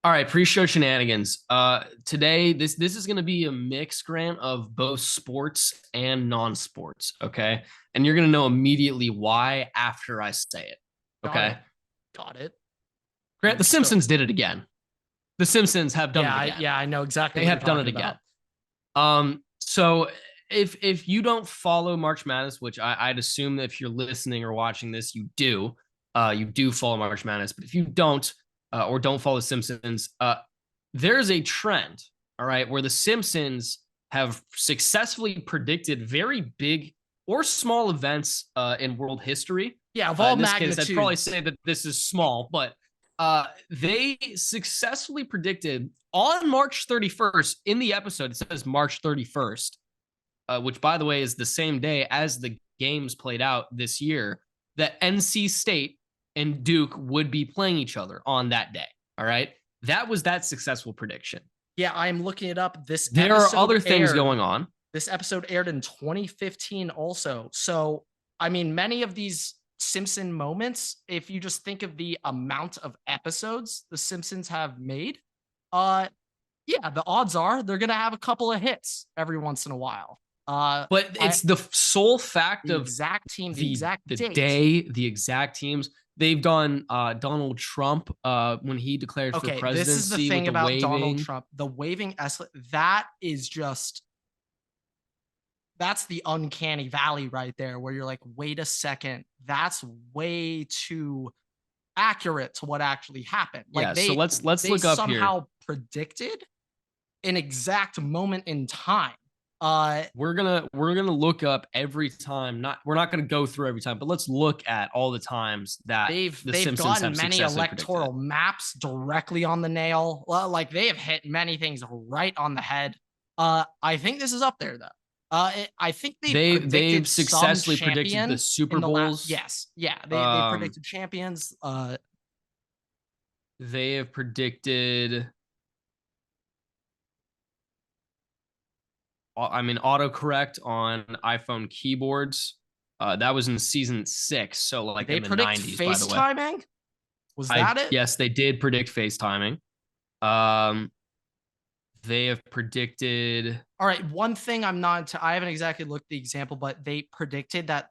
All right, pre-show shenanigans. Today this is going to be a mix, Grant, of both sports and non-sports. Okay, and you're going to know immediately why after I say it. Got Okay, it. Got it. Grant, The Let's go. Simpsons did it again. The Simpsons have done Yeah, it I, again. yeah, I know exactly They what you're have done it talking again. about. So if you don't follow March Madness, which I'd assume that if you're listening or watching this, you do follow March Madness. But if you don't, or don't follow The Simpsons, there's a trend, all right, where The Simpsons have successfully predicted very big or small events in world history. Yeah, of all In this case, I'd probably magnitudes. say that this is small, but they successfully predicted on March 31st in the episode. It says March 31st, which, by the way, is the same day as the games played out this year, that NC State and Duke would be playing each other on that day. All right. That was that successful prediction. Yeah, I am looking it up. There are other things going on. This episode aired in 2015 also. So, I mean, many of these Simpson moments, if you just think of the amount of episodes the Simpsons have made, uh yeah, the odds are they're going to have a couple of hits every once in a while. But I it's the sole fact The of exact team, the the exact the date. day, the exact teams. They've done Donald Trump when he declared for Okay, this is the presidency with thing the about Donald waving. Trump. The waving that is just that's the uncanny valley right there where you're like, wait a second, that's way too accurate to what actually happened. Like Yeah, so let's they look up here. somehow predicted an exact moment in time. We're gonna look up every time. Not We're not gonna go through every time, but let's look at all the times that the They've Simpsons gotten have many successfully predicted. electoral maps directly on the nail. Well, like they have hit many things right on the head. I think this is up there though. I think they've They've predicted some successfully predicted the champion Super in the last. Bowls. Yes, yeah, they Um, predicted champions. they have predicted. I mean, autocorrect on iPhone keyboards. That was in season 6, so Did like they in the predict '90s. By the way, FaceTiming? Was I that it? yes, they did predict FaceTiming. Um, they have predicted. All right. One thing I'm not. I haven't exactly looked at the example, but they predicted that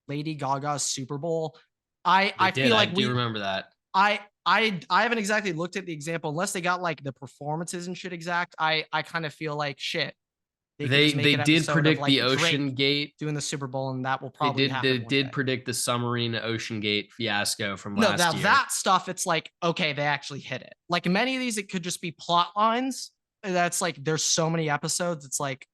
Lady Gaga's Super Bowl. They I did. feel I like do remember that. I haven't exactly looked at the example unless they got like the performances and shit exact. I kind of feel like shit. They could They just make they an did episode of predict the like Drake Ocean Gate. doing the Super Bowl, and that will They probably did they happen one did day. predict the submarine Ocean Gate fiasco from No, now last year. that stuff, it's like okay, they actually hit it. Like many of these, it could just be plot lines. That's like there's so many episodes. It's like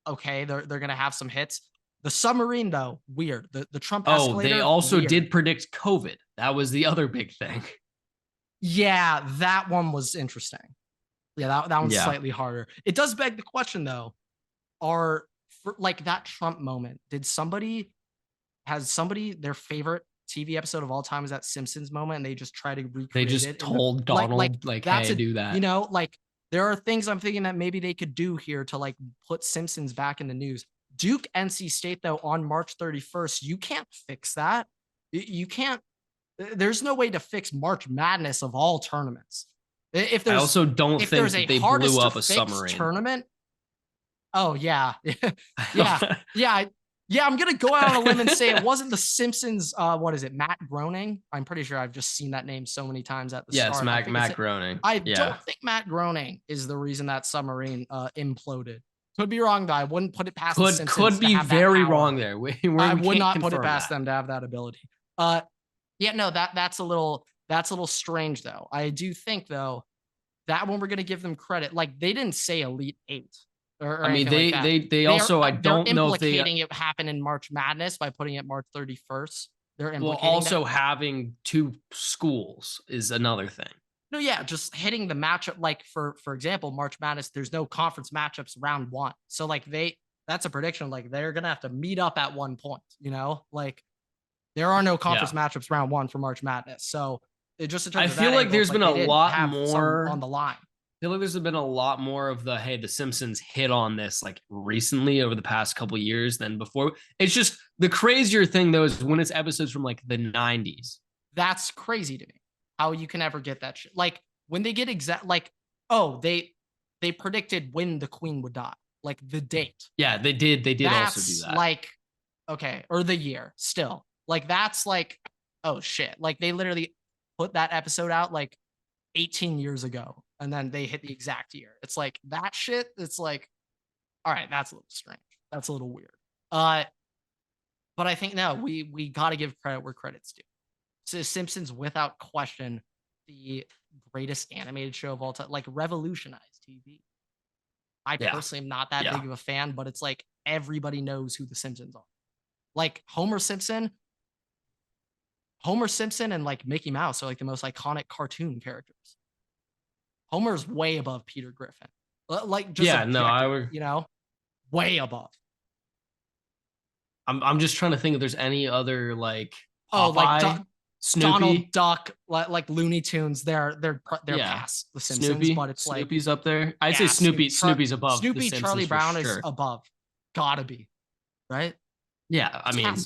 okay, they're gonna have some hits. The submarine though, weird. The Trump Oh, they escalator, also weird. did predict COVID. That was the other big thing. Yeah, that one was interesting. Yeah, that one's Yeah. slightly harder. It does beg the question though, are for like that Trump moment, has somebody their favorite TV episode of all time is that Simpsons moment and they just try to They recreate just it in the told like Donald, like, that's hey, a do that. like there are things I'm thinking that maybe they could do here to like put Simpsons back in the news. Duke NC State though on March 31st, you can't fix that. You can't there's no way to fix March Madness of all tournaments. If I there's also don't if think there's a that they blew hardest to up a fix submarine. tournament, oh yeah, yeah, yeah, yeah. I'm gonna go out on a limb and say it wasn't the Simpsons. What is it, Matt Groening? I'm pretty sure I've just seen that name so many times at the Yes, start. I think it's Mac Groening. I Yeah. don't think Matt Groening is the reason that submarine imploded. Could be wrong though. I wouldn't put it past the Could Simpsons to be have that very power. wrong there. I We would can't not put it confirm past that. them to have that ability. Uh, yeah, no, that's a little strange though. I do think though that one we're gonna give them credit. Like they didn't say Elite Eight or I mean, anything like that. they also, I They're don't know if they implicating it happened in March Madness by putting it March 31st. They're well, implicating that. also having two schools is another thing. No, yeah, just hitting the matchup. Like for example, March Madness, there's no conference matchups round one. So like that's a prediction. Like they're gonna have to meet up at one point. Like there are no conference Yeah. matchups round one for March Madness. So it just in I terms of feel that like angle, it's there's like been a they didn't lot have some on more. the line. I feel like there's been a lot more of the hey, the Simpsons hit on this like recently over the past couple years than before. It's just the crazier thing though is when it's episodes from like the '90s. That's crazy to me. How you can ever get that shit. Like when they get exact, like, oh, they predicted when the queen would die, like the date. Yeah, they did. They did also do That's that. like, okay, or the year still. Like, that's like, oh shit. Like, they literally put that episode out like 18 years ago, and then they hit the exact year. It's like that shit. It's like, all right, that's a little strange. That's a little weird. But I think no, we got to give credit where credit's due. So Simpsons, without question, the greatest animated show of all time, like revolutionized TV. I Yeah. personally am not that Yeah. big of a fan, but it's like everybody knows who the Simpsons are. Like Homer Simpson and like Mickey Mouse are like the most iconic cartoon characters. Homer's way above Peter Griffin. Like just Yeah, no, I would. you know, way above. I'm just trying to think if there's any other like Oh, like Popeye, Snoopy, Donald Duck, like Looney Tunes. They're yeah, past the Simpsons, Snoopy. but it's like Snoopy's up there. I'd yeah, say Snoopy's above the Snoopy, Simpsons Charlie for Brown sure. is above. Gotta be, right? Yeah, I mean, in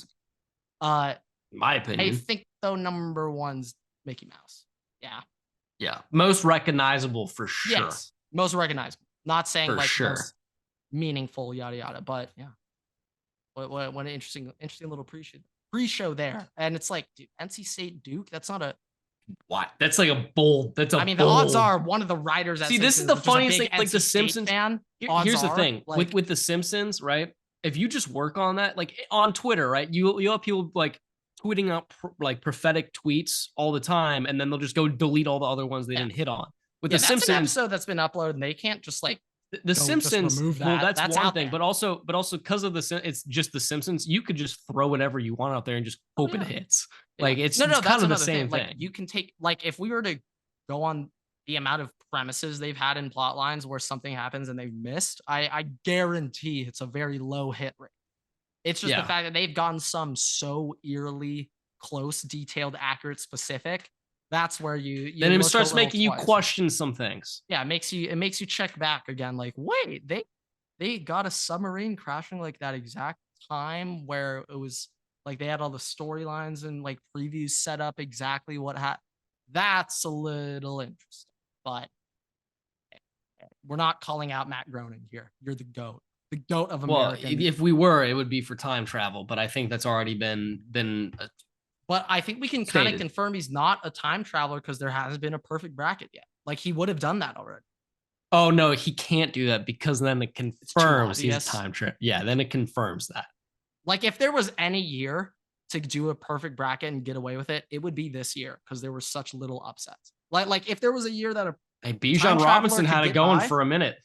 my I opinion, think though number one's Mickey Mouse. Yeah. yeah, most recognizable for sure. Yes, most recognizable. Not saying For like sure. most meaningful, yada yada, but yeah. What an interesting little pre-show there. And it's like, dude, NC State Duke, that's not a What? That's like a bold. That's a I mean, bold. the odds are one of the writers at See, Simpsons, this is the which is a funniest big thing. Like NC the State Simpsons. fan. Here's the Odds thing are, like, with the Simpsons, right? If you just work on that, like on Twitter, right? You have people like tweeting out like prophetic tweets all the time, and then they'll just go delete all the other ones they didn't hit on. With the that's Simpsons, an episode that's been uploaded, and they can't just like the Simpsons. remove that. Well, that's one out thing, there. but also because of it's just the Simpsons. You could just throw whatever you want out there and just hope it hits. Like it's no, it's that's kind of the another same thing. Like you can take like if we were to go on the amount of premises they've had in plot lines where something happens and they've missed, I guarantee it's a very low hit rate. It's just the fact that they've gotten some so eerily close, detailed, accurate, specific. That's where you then it starts making you question some things. Yeah, it makes you check back again. Like, wait, they got a submarine crashing like that exact time where it was like they had all the storylines and like previews set up exactly what happened. That's a little interesting, but we're not calling out Matt Groening here. You're the GOAT. The GOAT of American. Well, if we were, it would be for time travel, but I think that's already been but I think we can kind of confirm he's not a time traveler because there hasn't been a perfect bracket yet. Like he would have done that already. Oh no, he can't do that because then it confirms he's time travel. Yeah, then it confirms that. Like if there was any year to do a perfect bracket and get away with it, it would be this year because there were such little upsets. Like if there was a year that Bijan Robinson had it going for a minute.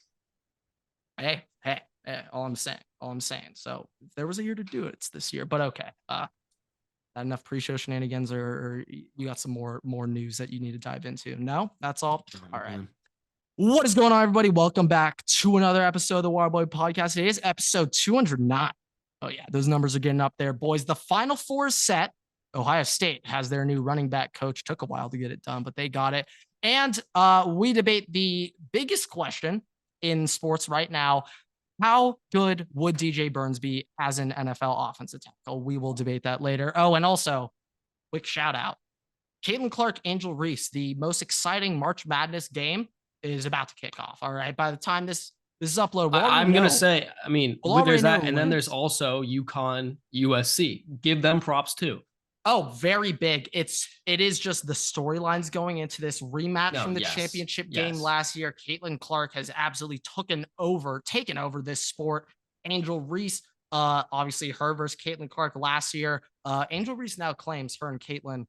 Hey, all I'm saying. So if there was a year to do it, it's this year. But okay. Not enough pre-show shenanigans, or you got some more news that you need to dive into? No, that's all. All right. What is going on, everybody? Welcome back to another episode of the Waterboy Podcast. Today is episode 209. Oh yeah, those numbers are getting up there, boys. The Final Four is set. Ohio State has their new running back coach. Took a while to get it done, but they got it. And we debate the biggest question in sports right now. How good would DJ Burns be as an NFL offensive tackle? We will debate that later. Oh, and also, quick shout out. Caitlin Clark, Angel Reese, the most exciting March Madness game is about to kick off. All right. By the time this is uploaded, I'm going to say, I mean, there's that. And then there's also UConn, USC. Give them props too. Oh, very big. It is just the storylines going into this rematch from the championship game last year. Caitlin Clark has absolutely taken over this sport. Angel Reese, obviously her versus Caitlin Clark last year. Angel Reese now claims her and Caitlin,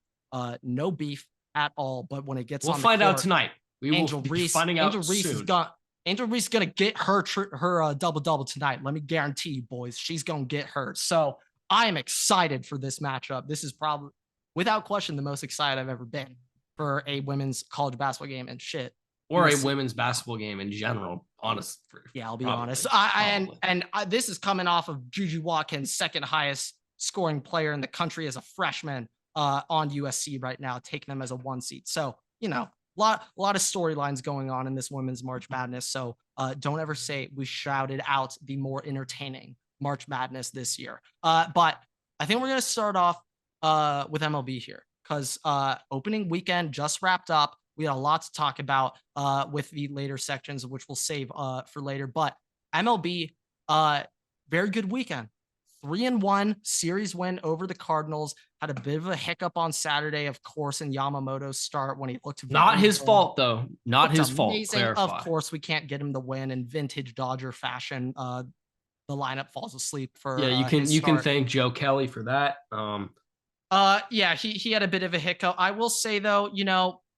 no beef at all. But when it gets we'll find out tonight. Angel Reese is gonna get her double tonight. Let me guarantee you, boys, she's gonna get hers. So I am excited for this matchup. This is probably, without question, the most excited I've ever been for a women's college basketball game and shit. Or a women's basketball game in general, honest. Yeah, I'll be honest. This is coming off of Juju Watkins' second highest scoring player in the country as a freshman on USC right now, taking them as a 1 seed. So, you know, a lot of storylines going on in this women's March Madness. So don't ever say we shouted out the more entertaining March Madness this year. But I think we're going to start off with MLB here because opening weekend just wrapped up. We had a lot to talk about with the later sections, which we'll save for later. But MLB, very good weekend. 3-1 series win over the Cardinals. Had a bit of a hiccup on Saturday, of course, in Yamamoto's start when he looked Not very his good. fault, though. Not Looked his fault. amazing. Of Clarify. course, we can't get him the win in vintage Dodger fashion. The lineup falls asleep for Yeah, you can thank Joe Kelly for that. Yeah, he had a bit of a hiccup. I will say though,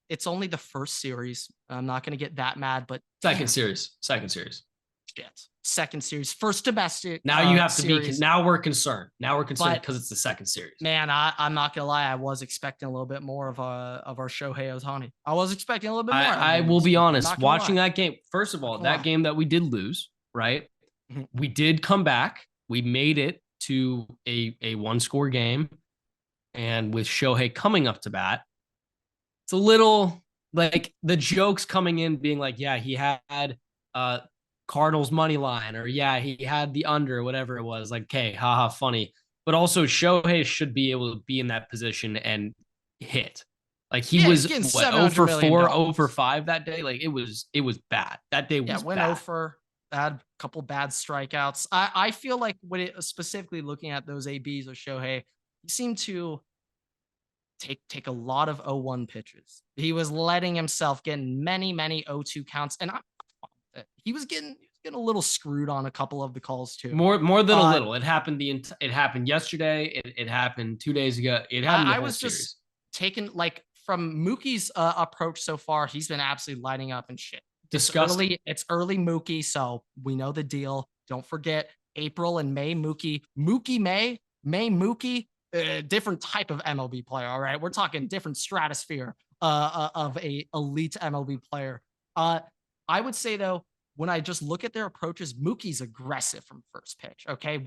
it's only the first series. I'm not going to get that mad, but second series. shit. Second series, first domestic. Now you have to series. be. Now we're concerned. Now we're concerned because it's the second series. Man, I'm not gonna lie. I was expecting a little bit more of our Shohei Ohtani. I was expecting a little bit more. I will be honest. Watching that game, first of all, that game that we did lose, right? Mm-hmm. We did come back. We made it to a one-score game, and with Shohei coming up to bat, it's a little like the jokes coming in being like, yeah, he had Cardinals money line, or yeah, he had the under, whatever it was. Like, okay, haha, funny. But also Shohei should be able to be in that position and hit. Like he was what 0 for 4, 0 for 5 that day. Like it was bad. That day was went bad. 0 for had a couple bad strikeouts. I feel like when it specifically looking at those ABs of Shohei, he seemed to take a lot of 0-1 pitches. He was letting himself get many 0-2 counts, and he was getting a little screwed on a couple of the calls too. More than a little. It happened it happened yesterday. It happened 2 days ago. It happened. I was just taken like from Mookie's approach so far. He's been absolutely lighting up and shit. Disgusting. It's early Mookie, so we know the deal. Don't forget April and May Mookie. May Mookie. Different type of MLB player. All right, we're talking different stratosphere of a elite MLB player. I would say though, when I just look at their approaches, Mookie's aggressive from first pitch. Okay,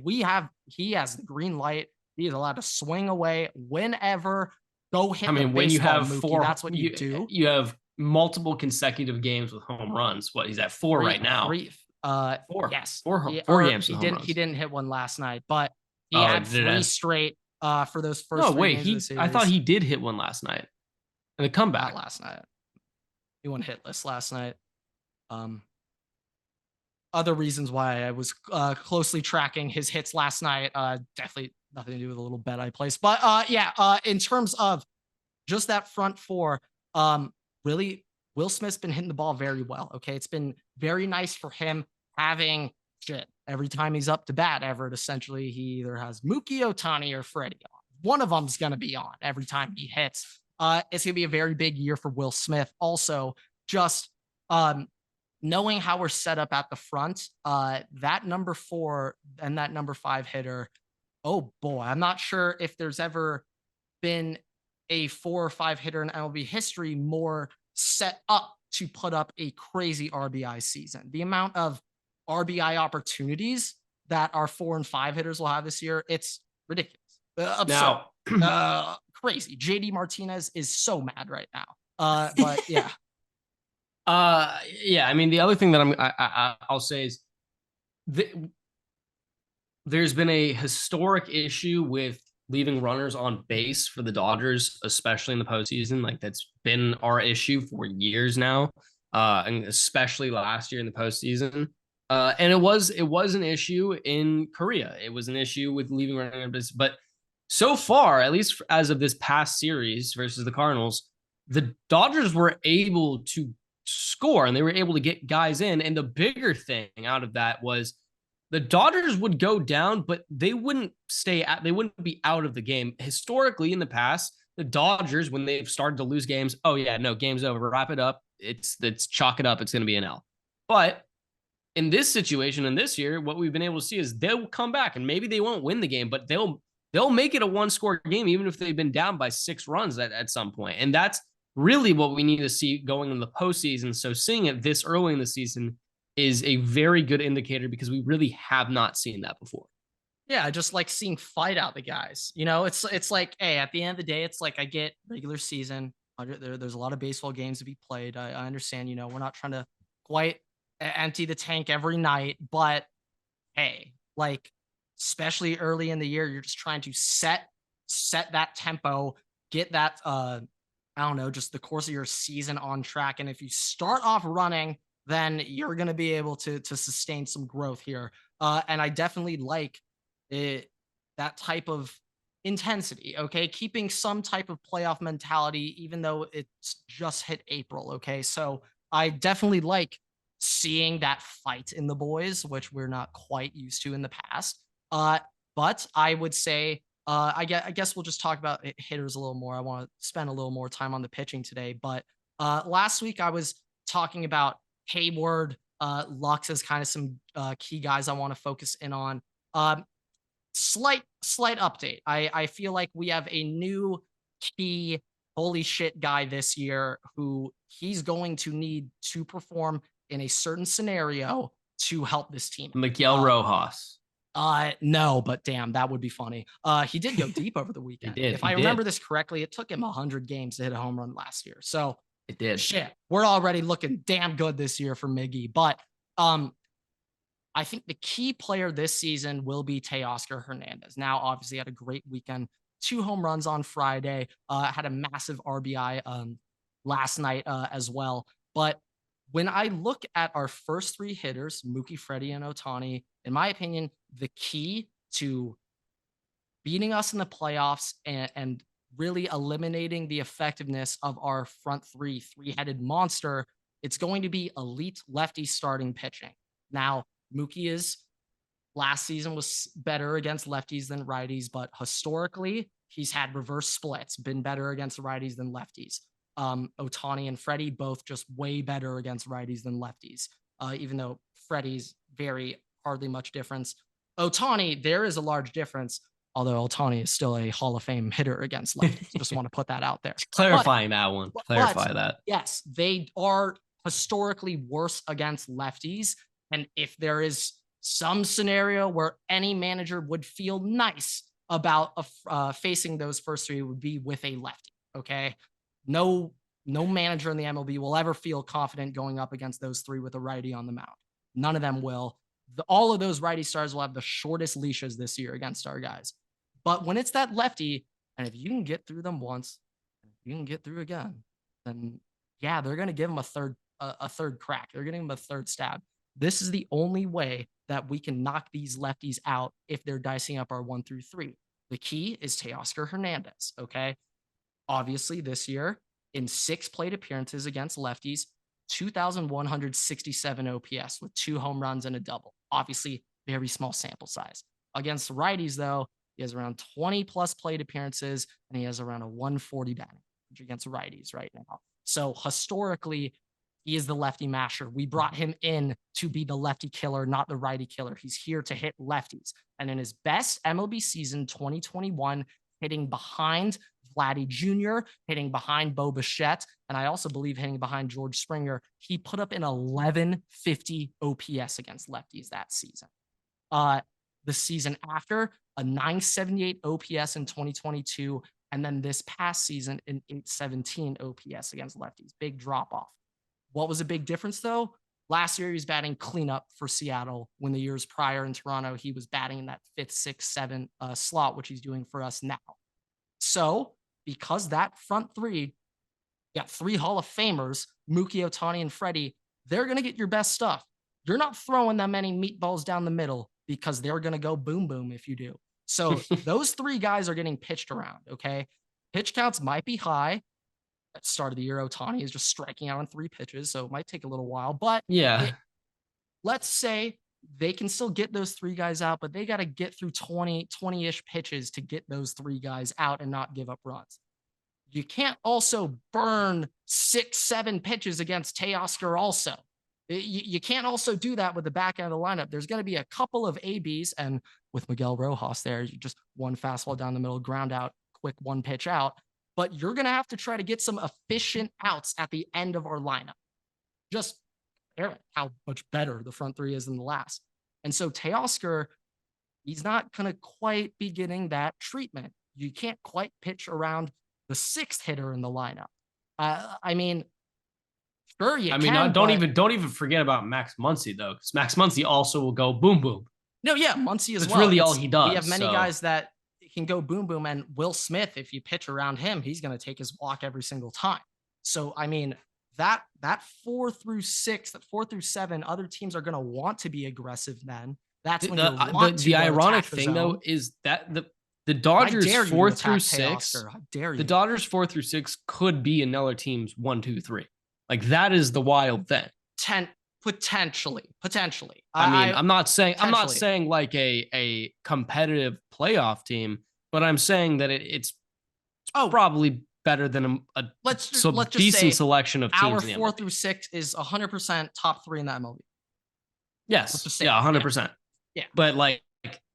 he has the green light. He is allowed to swing away whenever. Go hit. I mean, when you have Mookie, 4, that's what you do. You have multiple consecutive games with home runs. What he's at 4 right now. 4. Yes, 4 games. He didn't hit one last night, but he had 3 straight. For those first. No, wait. I thought he did hit one last night. And the comeback. Not last night. He went hitless last night. Other reasons why I was closely tracking his hits last night. Definitely nothing to do with a little bet I placed. But in terms of just that front 4, really, Will Smith's been hitting the ball very well. Okay, it's been very nice for him having shit. Every time he's up to bat, Everett, essentially, he either has Mookie, Ohtani, or Freddie on. One of them's going to be on every time he hits. It's going to be a very big year for Will Smith. Also, just knowing how we're set up at the front, that number 4 and that number 5 hitter, oh boy, I'm not sure if there's ever been a 4 or 5 hitter in MLB history more set up to put up a crazy RBI season. The amount of RBI opportunities that our 4 and 5 hitters will have this year, it's ridiculous. Absurd. Now, crazy. JD Martinez is so mad right now. But yeah. Yeah, I mean, the other thing that I'll say is there's been a historic issue with leaving runners on base for the Dodgers, especially in the postseason. Like that's been our issue for years now, and especially last year in the postseason. And it was an issue in Korea. It was an issue with leaving runners on base, but so far, at least as of this past series versus the Cardinals, the Dodgers were able to score and they were able to get guys in. And the bigger thing out of that was the Dodgers would go down, but they wouldn't be out of the game. Historically, in the past, the Dodgers, when they've started to lose games, oh yeah, no, game's over, wrap it up. It's chalk it up. It's going to be an L. But in this situation, and this year, what we've been able to see is they'll come back and maybe they won't win the game, but they'll make it a 1-score game, even if they've been down by 6 runs at some point. And that's really what we need to see going in the postseason. So seeing it this early in the season is a very good indicator because we really have not seen that before. Yeah, I just like seeing fight out the guys. It's like, hey, at the end of the day, it's like I get regular season. There's a lot of baseball games to be played. I understand, we're not trying to quite empty the tank every night, but hey, like, especially early in the year, you're just trying to set that tempo, get that I don't know, just the course of your season on track. And if you start off running, then you're going to be able to sustain some growth here. And I definitely like it, that type of intensity. Okay, keeping some type of playoff mentality, even though it's just hit April. Okay, so I definitely like seeing that fight in the boys, which we're not quite used to in the past. Uh, but I would say I guess we'll just talk about hitters a little more. I want to spend a little more time on the pitching today. But last week I was talking about Hayward, Lux as kind of some key guys I want to focus in on. Um, slight update. I feel like we have a new key holy shit guy this year who he's going to need to perform in a certain scenario to help this team. Miguel Rojas. No, but damn, that would be funny. He did go deep over the weekend. Did. If I remember this correctly, it took him 100 games to hit a home run last year. So It did. shit, we're already looking damn good this year for Miggy. But I think the key player this season will be Teoscar Hernandez. Now, obviously, had a great weekend, 2 home runs on Friday, had a massive RBI last night as well. But when I look at our first 3 hitters, Mookie, Freddie, and Otani, in my opinion, the key to beating us in the playoffs and really eliminating the effectiveness of our front three-headed monster, it's going to be elite lefty starting pitching. Now, Mookie is last season was better against lefties than righties, but historically he's had reverse splits, been better against righties than lefties. Otani and Freddie both just way better against righties than lefties. Even though Freddie's hardly much difference. Otani, there is a large difference, although Otani is still a Hall of Fame hitter against lefties. Just want to put that out there. Clarifying that one. Clarify but, that. Yes, they are historically worse against lefties. And if there is some scenario where any manager would feel nice about facing those first 3, would be with a lefty. Okay. No manager in the MLB will ever feel confident going up against those 3 with a righty on the mound. None of them will. All of those righty stars will have the shortest leashes this year against our guys. But when it's that lefty, and if you can get through them once, you can get through again, then yeah, they're going to give them a third crack. They're getting them a third stab. This is the only way that we can knock these lefties out if they're dicing up our 1 through 3. The key is Teoscar Hernandez. Okay. Obviously, this year, in 6 plate appearances against lefties, 2,167 OPS with 2 home runs and a double. Obviously, very small sample size. Against righties, though, he has around 20 plus plate appearances, and he has around a 140 batting average against righties right now. So historically, he is the lefty masher. We brought him in to be the lefty killer, not the righty killer. He's here to hit lefties. And in his best MLB season, 2021, hitting behind Vladdy Jr., hitting behind Bo Bichette, and I also believe hitting behind George Springer, he put up an 1150 OPS against lefties that season. The season after, a 978 OPS in 2022, and then this past season, an 817 OPS against lefties. Big drop off. What was a big difference, though? Last year, he was batting cleanup for Seattle. When the years prior in Toronto, he was batting in that 5th, 6th, 7th slot, which he's doing for us now. So, because that front 3 got 3 Hall of Famers, Mookie, Otani, and Freddie, they're going to get your best stuff. You're not throwing that many meatballs down the middle because they're going to go boom, boom if you do. So, those 3 guys are getting pitched around, okay? Pitch counts might be high. At the start of the year, Otani is just striking out on 3 pitches, so it might take a little while. But yeah, let's say they can still get those 3 guys out, but they got to get through 20-ish pitches to get those 3 guys out and not give up runs. You can't also burn 6-7 pitches against Teoscar also. You can't also do that with the back end of the lineup. There's going to be a couple of ABs, and with Miguel Rojas there, you just 1 fastball down the middle, ground out, quick 1 pitch out. But you're going to have to try to get some efficient outs at the end of our lineup. Just how much better the front 3 is than the last. And so Teoscar, he's not going to quite be getting that treatment. You can't quite pitch around the 6th hitter in the lineup. I mean, sure you can. Don't even forget about Max Muncy though, because Max Muncy also will go boom boom. No, yeah, Muncy as well. That's really all he does. We have many guys that can go boom boom. And Will Smith, if you pitch around him, he's going to take his walk every single time. So I mean, that 4 through 6, that 4 through 7, other teams are going to want to be aggressive. Then that's when you want to the ironic attack the thing zone. though is that the I Dodgers dare you 4 to through attack 6, Teoscar. How dare you? the Dodgers 4 through 6 could be another team's 1, 2, 3. Like that is the wild thing. Potentially. I mean, I'm not saying potentially. like a competitive playoff team, but I'm saying that it's Oh, probably better than a let's just decent say selection of our teams in the 4 MLB. through 6 is 100% top 3 in the MLB. Let's Yes, just say yeah, that. 100%. Yeah. But like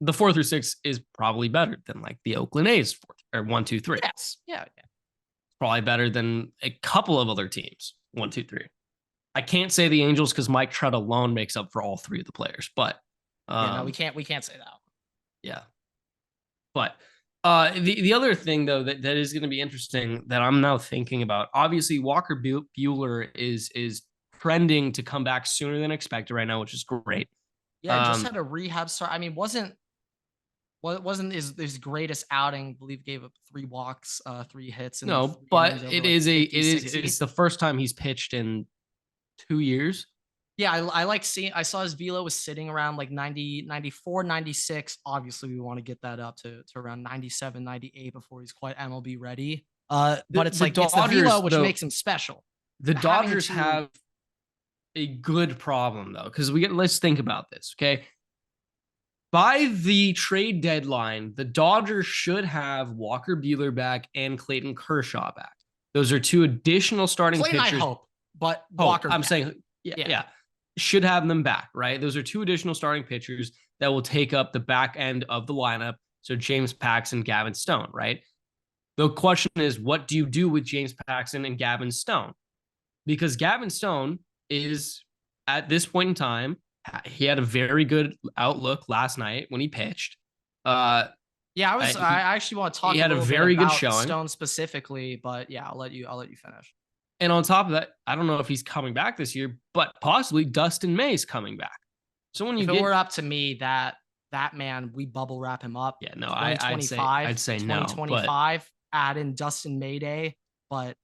the 4 through 6 is probably better than like the Oakland A's 4 or 1, 2, 3. Yes. Yeah. Probably better than a couple of other teams 1, 2, 3. I can't say the Angels because Mike Trout alone makes up for all 3 of the players, but No, we can't say that. Yeah. But the other thing though that is going to be interesting that I'm now thinking about, obviously Walker Buehler is trending to come back sooner than expected right now, which is great. Yeah, just had a rehab start. I mean, wasn't his greatest outing. I believe gave up 3 walks, 3 hits. No, but it's the first time he's pitched in 2 years. Yeah, I like seeing. I saw his velo was sitting around like 90, 94, 96. Obviously, we want to get that up to around 97, 98 before he's quite MLB ready. But it's like Dodgers, it's the velo which makes him special. The Dodgers have a good problem though, because let's think about this, okay? By the trade deadline, the Dodgers should have Walker Buehler back and Clayton Kershaw back. Those are 2 additional starting pitchers. I hope, but Walker. I'm saying, yeah, should have them back, right? Those are 2 additional starting pitchers that will take up the back end of the lineup. So James Paxton, Gavin Stone, right? The question is, what do you do with James Paxton and Gavin Stone? Because Gavin Stone is, at this point in time, he had a very good outlook last night when he pitched. I actually want to talk. He had a very good showing. Stone specifically, but yeah, I'll let you finish. And on top of that, I don't know if he's coming back this year, but possibly Dustin May's coming back. So when if it were up to me, that man, we bubble wrap him up. Yeah, no, I'd say no. 2025, add in Dustin Mayday, but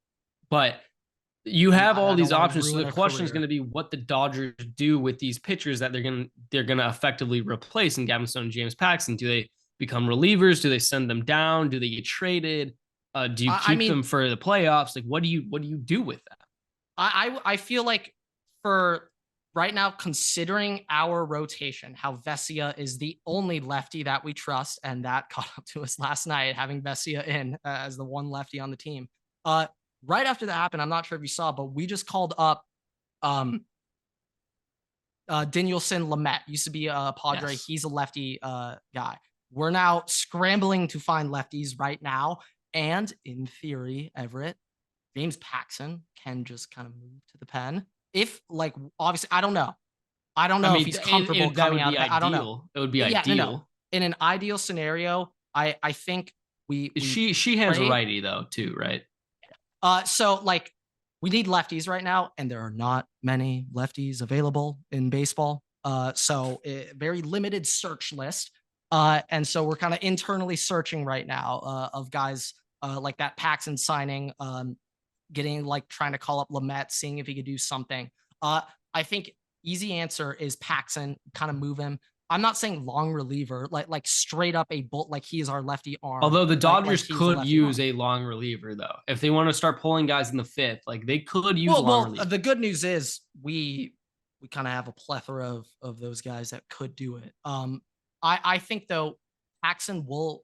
you have all these options. So the question is going to be what the Dodgers do with these pitchers that they're going to effectively replace in Gavin Stone and James Paxton. Do they become relievers? Do they send them down? Do they get traded? Do you keep them for the playoffs? Like, what do you do with that? I feel like for right now, considering our rotation, how Vesia is the only lefty that we trust, and that caught up to us last night, having Vesia in as the one lefty on the team. Right after that happened, I'm not sure if you saw, but we just called up Dinelson Lamet. Used to be a Padre. Yes. He's a lefty guy. We're now scrambling to find lefties right now. And in theory, Everett, James Paxton can just kind of move to the pen. If, like, obviously, I don't know. If he's comfortable coming out. I don't know. It would be ideal. No. In an ideal scenario, I think she hands a righty though too, right? So like we need lefties right now, and there are not many lefties available in baseball. So very limited search list. And so we're kind of internally searching right now of guys like that Paxton signing, trying to call up Lamet, seeing if he could do something. I think easy answer is Paxton, kind of move him. I'm not saying long reliever, like straight up a bolt, like he is our lefty arm. Although the Dodgers could use a long reliever though, if they want to start pulling guys in the 5th, like they could use long reliever. The good news is we kind of have a plethora of those guys that could do it. I think though Paxton will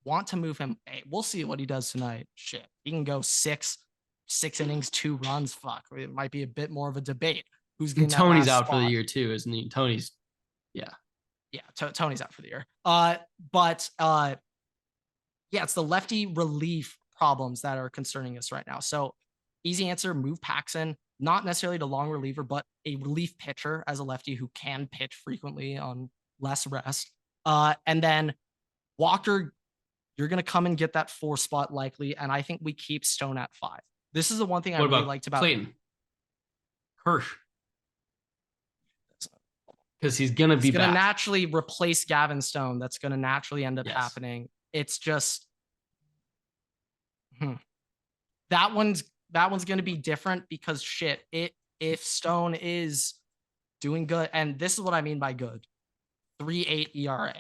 want to move him. Hey, we'll see what he does tonight. Shit, he can go six innings, 2 runs. Fuck, it might be a bit more of a debate. Who's getting Tony's out for the year too, isn't he? Tony's, yeah. Tony's out for the year. It's the lefty relief problems that are concerning us right now. So easy answer, move Paxton, not necessarily to long reliever, but a relief pitcher as a lefty who can pitch frequently on less rest. And then Walker, you're going to come and get that 4 spot likely. And I think we keep Stone at 5. This is the one thing I really liked about Clayton Hirsch. Because he's going to be going to naturally replace Gavin Stone. That's going to naturally end up happening. It's just that one's going to be different because shit, if Stone is doing good, and this is what I mean by good, 3.8 ERA.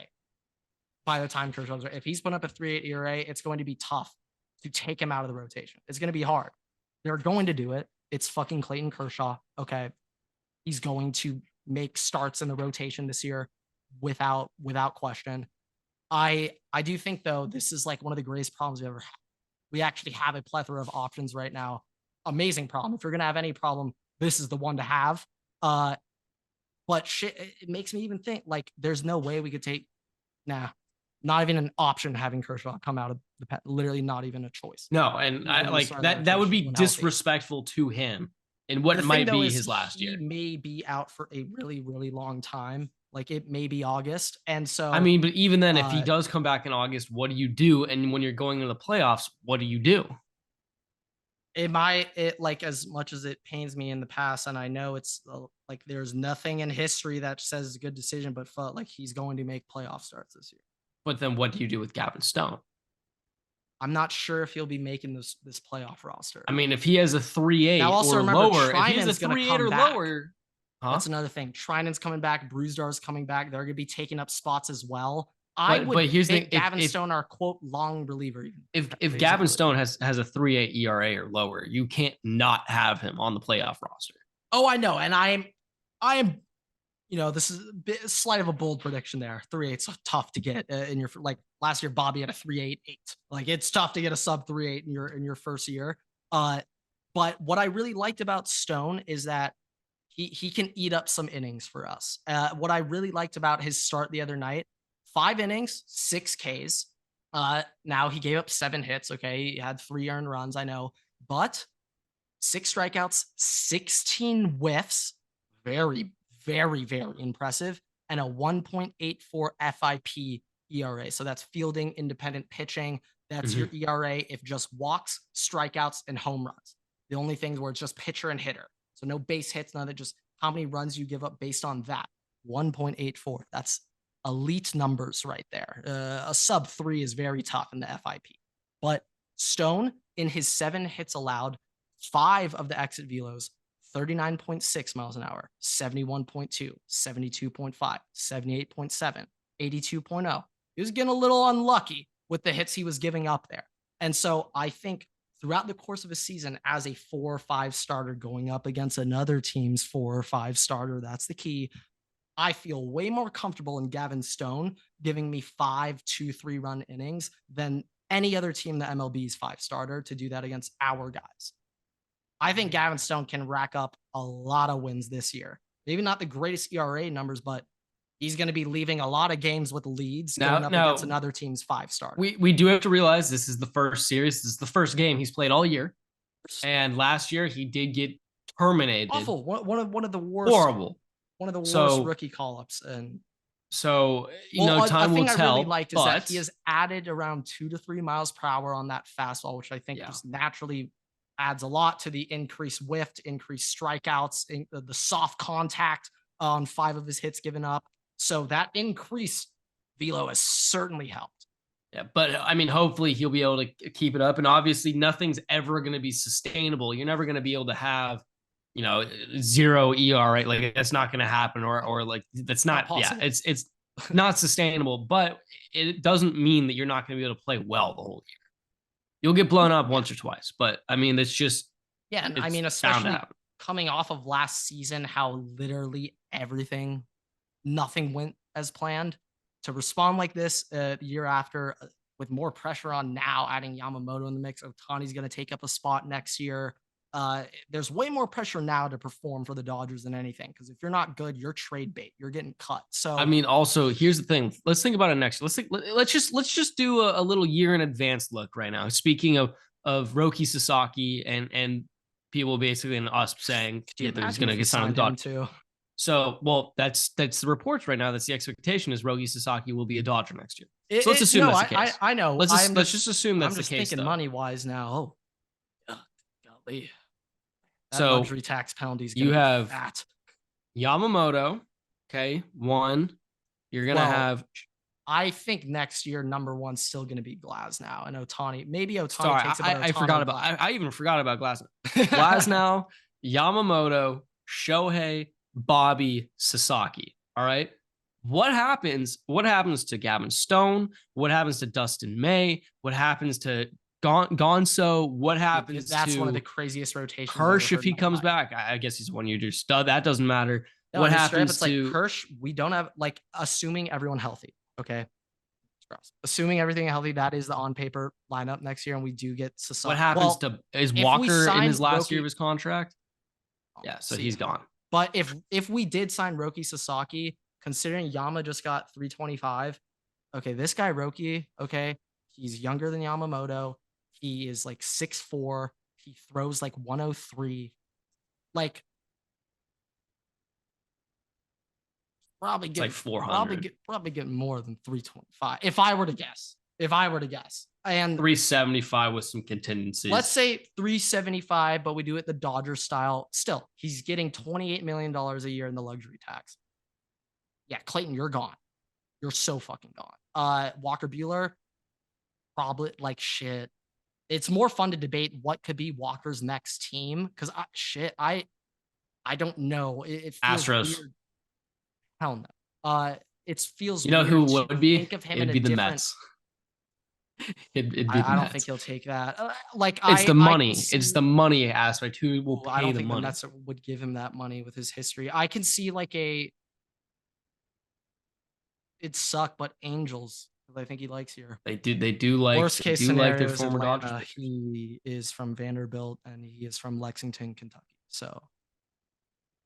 By the time Kershaw's, if he's putting up a 3.8 ERA, it's going to be tough to take him out of the rotation. It's going to be hard. They're going to do it. It's fucking Clayton Kershaw. Okay. He's going to make starts in the rotation this year without question. I do think though, this is like one of the greatest problems we ever had. We actually have a plethora of options right now. Amazing problem. If you're gonna have any problem, this is the one to have. But shit, it makes me even think like there's no way we could take not even an option having Kershaw come out of the pet. Literally not even a choice. No, and I like that would be disrespectful to him in what might be his last year. He may be out for a really, really long time. Like it may be August. And so I mean, but even then, if he does come back in August, what do you do? And when you're going into the playoffs, what do you do? It like as much as it pains me in the past, and I know it's like there's nothing in history that says it's a good decision, but felt like he's going to make playoff starts this year. But then what do you do with Gavin Stone? I'm not sure if he'll be making this playoff roster. I mean, if he has a 3.8 or lower, if he has a 3.8 or lower, that's another thing. Trinan's coming back, Brewstar's coming back. They're going to be taking up spots as well. But here's the thing: Gavin Stone, our quote long reliever. If Gavin Stone has a 3.8 ERA or lower, you can't not have him on the playoff roster. Oh, I know, and I am. You know, this is a slight of a bold prediction there. 3.8's tough to get in your like last year. Bobby had a 3.88. Like it's tough to get a sub 3.8 in your first year. But what I really liked about Stone is that he can eat up some innings for us. What I really liked about his start the other night, 5 innings, 6 Ks. Now he gave up 7 hits. Okay, he had 3 earned runs. I know, but 6 strikeouts, 16 whiffs. Very, very, very impressive. And a 1.84 FIP ERA. So that's fielding independent pitching. That's your ERA if just walks, strikeouts, and home runs. The only things where it's just pitcher and hitter. So no base hits, none of that, just how many runs you give up based on that. 1.84. That's elite numbers right there. A sub 3 is very tough in the FIP. But Stone, in his 7 hits allowed, 5 of the exit velos, 39.6 miles an hour, 71.2, 72.5, 78.7, 82.0. He was getting a little unlucky with the hits he was giving up there. And so I think throughout the course of a season as a 4 or 5 starter going up against another team's 4 or 5 starter, that's the key. I feel way more comfortable in Gavin Stone giving me 5 2-3 run innings than any other team that MLB's 5 starter to do that against our guys. I think Gavin Stone can rack up a lot of wins this year. Maybe not the greatest ERA numbers, but he's going to be leaving a lot of games with leads going up against another team's 5 starter. We do have to realize this is the first series. This is the first game he's played all year. And last year he did get terminated. Awful. One of the worst. Horrible. One of the worst rookie call-ups. And so, time will tell. I really liked is that he has added around 2 to 3 miles per hour on that fastball, which I think just naturally adds a lot to the increased whiff, increased strikeouts, the soft contact on 5 of his hits given up. So that increased velo has certainly helped. Yeah, but I mean, hopefully he'll be able to keep it up. And obviously nothing's ever going to be sustainable. You're never going to be able to have, 0 ERA. Like that's not going to happen or like that's not it's not sustainable, but it doesn't mean that you're not going to be able to play well the whole year. You'll get blown up once or twice, but I mean, it's just, and I mean, especially coming off of last season, how literally nothing went as planned. To respond like this the year after with more pressure on now, adding Yamamoto in the mix, Ohtani's going to take up a spot next year. There's way more pressure now to perform for the Dodgers than anything. Because if you're not good, you're trade bait. You're getting cut. So I mean, also here's the thing. Let's think about it next. Let's just do a little year in advance look right now. Speaking of Roki Sasaki and people basically and us saying that he's going to get signed too. So, well, that's the reports right now. That's the expectation is Roki Sasaki will be a Dodger next year. So let's assume that's the case. I know. Let's just assume that's the case. I'm just thinking money wise now. Golly. That so luxury tax penalties. You have Yamamoto. Okay, 1. You're gonna have. I think next year, number one's still going to be Glasnow and Ohtani. Maybe Ohtani Sorry, takes it, but I forgot about. I even forgot about Glasnow. Glasnow, Yamamoto, Shohei, Bobby, Sasaki. All right. What happens? What happens to Gavin Stone? What happens to Dustin May? What happens to Gonzo? What happens That's to one of the craziest rotations Kirsch if he comes back? I guess he's 1 year stud. That doesn't matter. No, What I mean, straight up, happens it's like to Kirsch? We don't have, like, assuming everyone healthy. Okay. Assuming everything healthy, that is the on paper lineup next year, and we do get Sasaki. what happens to is if we Walker in sign his last year Roki- of his contract? Yeah, so see he's it. gone. But if we did sign Roki Sasaki, considering Yama just got 325, okay, this guy Roki, okay, he's younger than Yamamoto. He is like 6'4". He throws like 103. Like probably It's get like 400. probably get more than 325 if I were to guess. And 375 with some contingencies. let's say 375, but we do it the Dodgers style. Still, he's getting $28 million a year in the luxury tax. Yeah, Clayton, you're gone. You're so fucking gone. Walker Buehler, probably like shit. It's more fun to debate what could be Walker's next team because I don't know. It feels Astros. weird. Hell no. It feels You know weird who to would be? think of him It'd in be a the different. Mets. It'd be the I don't Mets. think he'll take that. It's the money. See, It's the money aspect. Who will pay I don't the think money? the Mets would give him that money with his history. I can see like it'd suck, but Angels. I think he likes here. They do like Worst case do scenario like their is former Atlanta. Dodgers. He is from Vanderbilt and he is from Lexington, Kentucky. So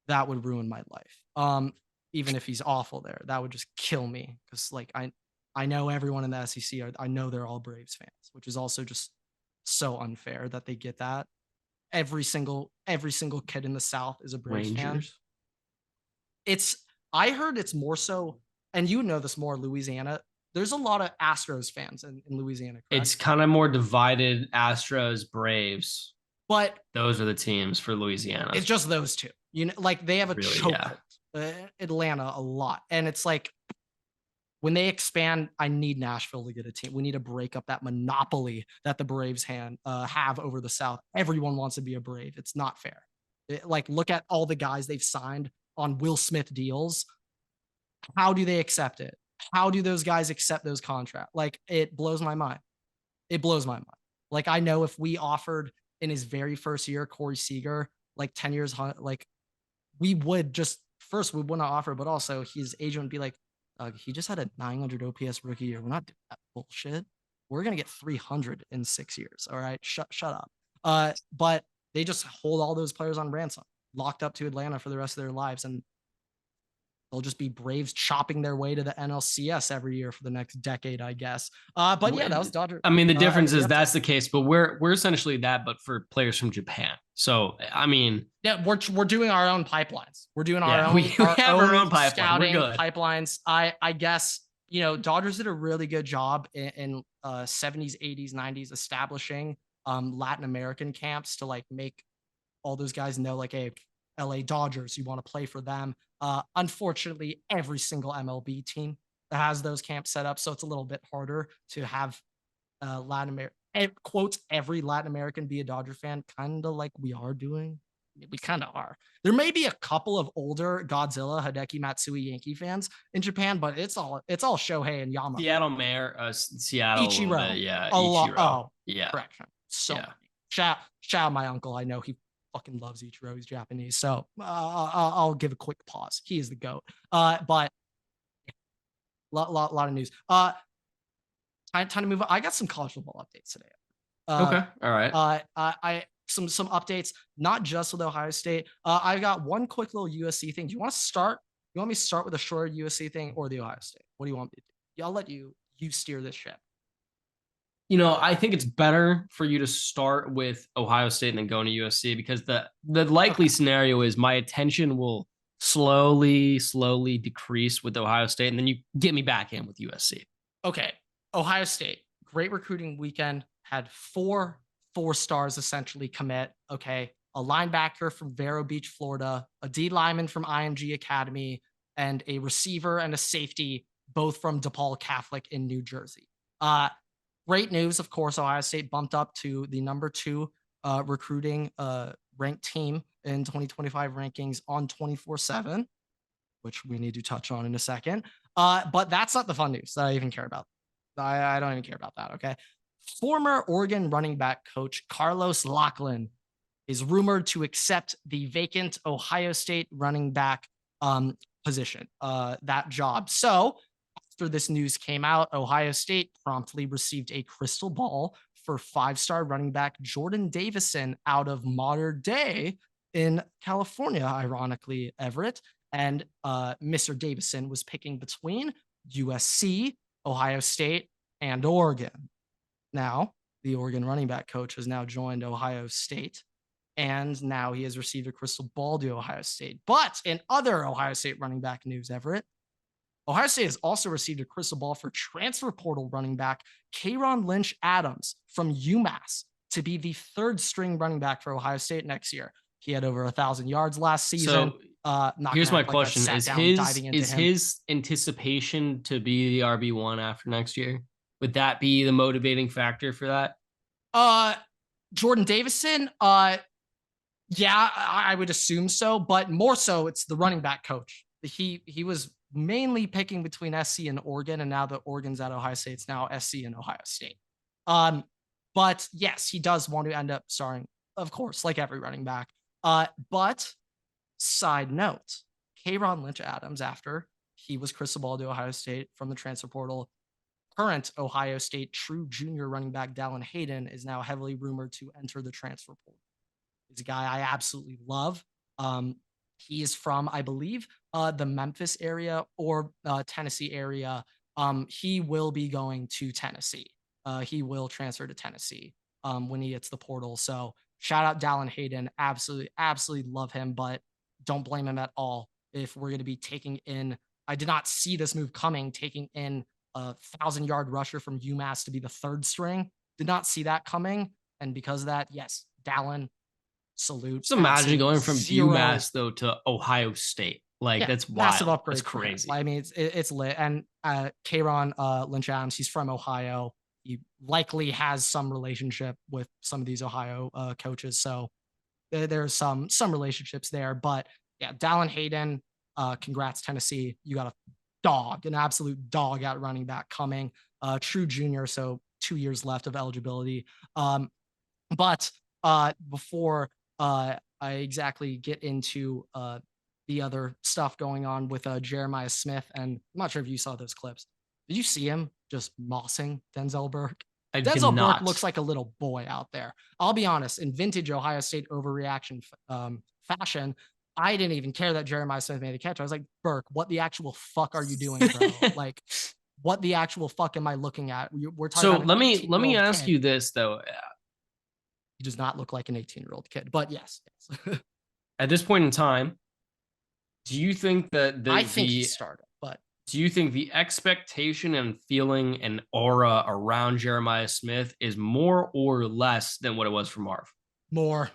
that would ruin my life. Even if he's awful there, that would just kill me because like I know everyone in the SEC. I know they're all Braves fans, which is also just so unfair that they get that. Every single kid in the South is a Braves fan. I heard it's more so, and you know this more, Louisiana. There's a lot of Astros fans in Louisiana. Correct? It's kind of more divided. Astros, Braves, but those are the teams for Louisiana. It's just those two. You know, like they have a Really, chokehold. Atlanta a lot, and it's like when they expand, I need Nashville to get a team. We need to break up that monopoly that the Braves have over the South. Everyone wants to be a Brave. It's not fair. Like, look at all the guys they've signed on Will Smith deals. How do they accept it? How do those guys accept those contracts? Like, it blows my mind. It blows my mind. Like, I know if we offered in his very first year, Corey Seager, like 10 years, like we would just first we wouldn't offer, but also his agent would be like, he just had a 900 OPS rookie year. We're not doing that bullshit. We're gonna get 300 in 6 years. All right, shut up. But they just hold all those players on ransom, locked up to Atlanta for the rest of their lives, and they'll just be Braves chopping their way to the NLCS every year for the next decade, I guess. But yeah, that was Dodger. I mean, the difference is that's the case, but we're essentially that, but for players from Japan. So I mean, yeah, we're doing our own pipelines. We're doing our own. We have our own pipeline. Scouting we're good. pipelines. I guess Dodgers did a really good job in 70s, 80s, 90s establishing Latin American camps to like make all those guys know like, hey, LA Dodgers, you want to play for them. Unfortunately, every single MLB team has those camps set up, so it's a little bit harder to have Latin America, quotes, every Latin American be a Dodger fan, kind of like we are doing. We kind of are. There may be a couple of older Godzilla, Hideki Matsui Yankee fans in Japan, but it's all Shohei and Yama. Seattle Mayor, Seattle, Ichiro, yeah, Ichiro. Oh, yeah, correction. So yeah. shout out my uncle. I know he fucking loves Ichiro. He's Japanese, so I'll give a quick pause. He is the GOAT. But lot of news. Time to move on. I got some college football updates today. Okay, all right. I some updates, not just with Ohio State. I got one quick little USC thing. Do you want to start? You want me to start with a short USC thing or the Ohio State? What do you want me to do? I'll let you steer this ship. I think it's better for you to start with Ohio State and then go into USC because the likely scenario is my attention will slowly decrease with Ohio State, and then you get me back in with USC. Okay. Ohio State, great recruiting weekend, had 4 stars essentially commit. Okay. A linebacker from Vero Beach, Florida, a D lineman from IMG Academy, and a receiver and a safety both from DePaul Catholic in New Jersey. Great news, of course. Ohio State bumped up to the number 2 recruiting ranked team in 2025 rankings on 24/7, which we need to touch on in a second. But that's not the fun news that I even care about. I don't even care about that. Okay. Former Oregon running back coach Carlos Lachlan is rumored to accept the vacant Ohio State running back position, that job. So after this news came out, Ohio State promptly received a crystal ball for 5-star running back Jordan Davison out of Mater Dei in California, ironically, Everett. And Mr. Davison was picking between USC, Ohio State, and Oregon. Now, the Oregon running back coach has now joined Ohio State, and now he has received a crystal ball to Ohio State. But in other Ohio State running back news, Everett, Ohio State has also received a crystal ball for transfer portal running back Kayron Lynch Adams from UMass to be the 3rd string running back for Ohio State next year. He had over 1,000 yards last season. Here's my question: Is his anticipation to be the RB1 after next year? Would that be the motivating factor for that? Jordan Davison, yeah, I would assume so, but more so it's the running back coach. He was mainly picking between SC and Oregon, and now that Oregon's at Ohio State, it's now SC and Ohio State. But yes, he does want to end up starting, of course, like every running back. But side note, Kayron Lynch Adams, after he was crystal ball to Ohio State from the transfer portal, current Ohio State true junior running back Dallin Hayden is now heavily rumored to enter the transfer portal. He's a guy I absolutely love. He is from, I believe, the Memphis area or Tennessee area. He will be going to Tennessee. He will transfer to Tennessee when he hits the portal. So shout out Dallin Hayden. Absolutely love him, but don't blame him at all if we're going to be taking in. I did not see this move coming, taking in a 1,000-yard rusher from UMass to be the 3rd string. Did not see that coming. And because of that, yes, Dallin, salute. Just imagine going from UMass though to Ohio State. Like that's wild. Massive upgrade. That's crazy. I mean, it's lit. And Kayron Lynch Adams, he's from Ohio. He likely has some relationship with some of these Ohio coaches. So there's some relationships there. But yeah, Dallin Hayden, congrats Tennessee. You got a dog, an absolute dog at running back coming. True junior, so 2 years left of eligibility. But before I exactly get into the other stuff going on with Jeremiah Smith, and I'm not sure if you saw those clips. Did you see him just mossing Denzel Burke? Denzel Burke looks like a little boy out there. I'll be honest, in vintage Ohio State overreaction fashion, I didn't even care that Jeremiah Smith made a catch. I was like, Burke, what the actual fuck are you doing, bro? Like, what the actual fuck am I looking at? We're talking about let me ask you this though. He does not look like an 18-year-old kid, but yes. At this point in time, do you think that I think he started, but do you think the expectation and feeling and aura around Jeremiah Smith is more or less than what it was for Marv? More.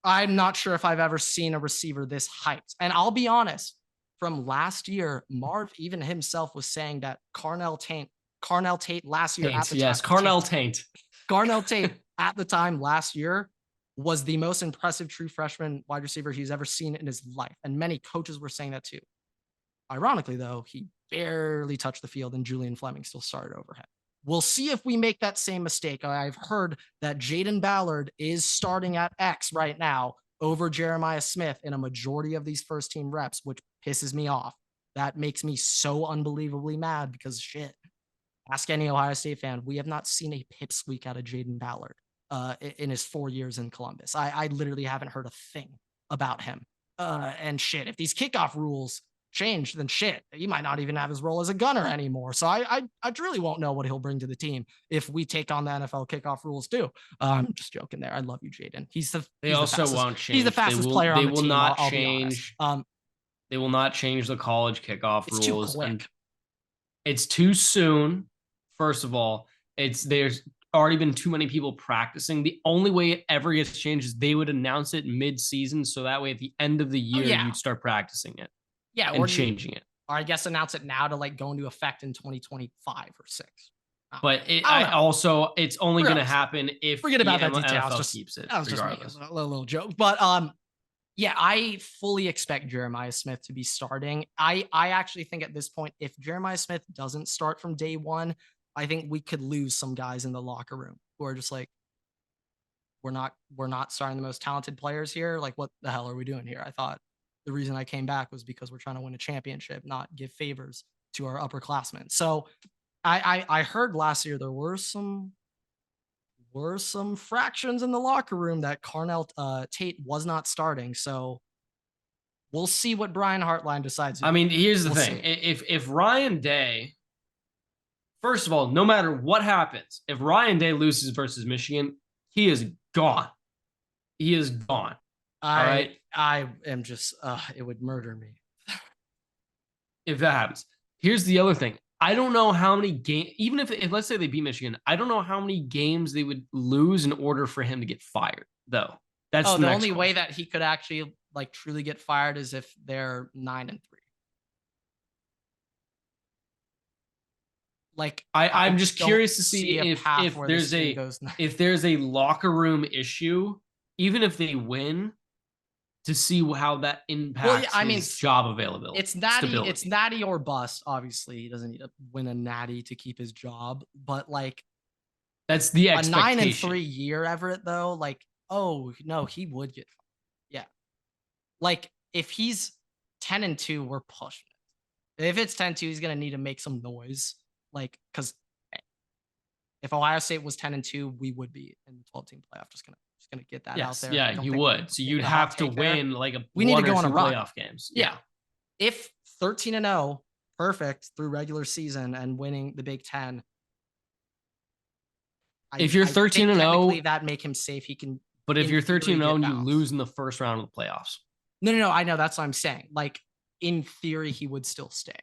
I'm not sure if I've ever seen a receiver this hyped. And I'll be honest, from last year, Marv even himself was saying that Carnell Tate last year at the time. Carnell Tate at the time last year was the most impressive true freshman wide receiver he's ever seen in his life. And many coaches were saying that too. Ironically, though, he barely touched the field and Julian Fleming still started over him. We'll see if we make that same mistake. I've heard that Jaden Ballard is starting at X right now over Jeremiah Smith in a majority of these first team reps, which pisses me off. That makes me so unbelievably mad because shit. Ask any Ohio State fan. We have not seen a pipsqueak out of Jaden Ballard in his 4 years in Columbus. I literally haven't heard a thing about him. And shit, if these kickoff rules change, then shit, he might not even have his role as a gunner anymore. So I truly won't know what he'll bring to the team if we take on the NFL kickoff rules too. I'm just joking there. I love you, Jaden. He's the fastest player on the team. They will not change. They will not change the college kickoff rules. Too quick. It's too soon. First of all, there's already been too many people practicing. The only way it ever gets changed is they would announce it mid-season, so that way at the end of the year you'd start practicing it. Yeah, and changing it. Or I guess announce it now to like go into effect in 2025 or 6. But I don't know. it's only going to happen if Forget the about that detail. NFL keeps it, I was just making regardless. a little joke. But yeah, I fully expect Jeremiah Smith to be starting. I actually think at this point, if Jeremiah Smith doesn't start from day one, I think we could lose some guys in the locker room who are just like, we're not starting the most talented players here. Like, what the hell are we doing here? I thought the reason I came back was because we're trying to win a championship, not give favors to our upperclassmen. So I heard last year there were some fractions in the locker room that Carnell Tate was not starting. So we'll see what Brian Hartline decides. I mean, here's the thing: if Ryan Day, first of all, no matter what happens, if Ryan Day loses versus Michigan, he is gone. He is gone. All right. I am just it would murder me if that happens. Here's the other thing. I don't know how many games, even if let's say they beat Michigan, I don't know how many games they would lose in order for him to get fired, though. That's the only way that he could actually like truly get fired is if they're 9-3. Like I'm just curious to see if there's a locker room issue, even if they win, to see how that impacts his job availability. It's natty or bust. Obviously, he doesn't need to win a natty to keep his job, but like that's the expectation. A 9-3 year, Everett, though. Like, oh no, he would get, yeah. Like if he's 10-2, we're pushing it. If it's 10-2, he's gonna need to make some noise. Like, because if Ohio State was 10-2, we would be in the 12-team playoff. Just gonna get that out there. Yeah, you would. So you'd have to win like we need to go on a playoff games. Yeah. If 13-0, perfect through regular season and winning the Big Ten. If you're 13-0, that make him safe. He can. But if you're 13-0 and you lose in the first round of the playoffs. No. I know, that's what I'm saying. Like in theory, he would still stay.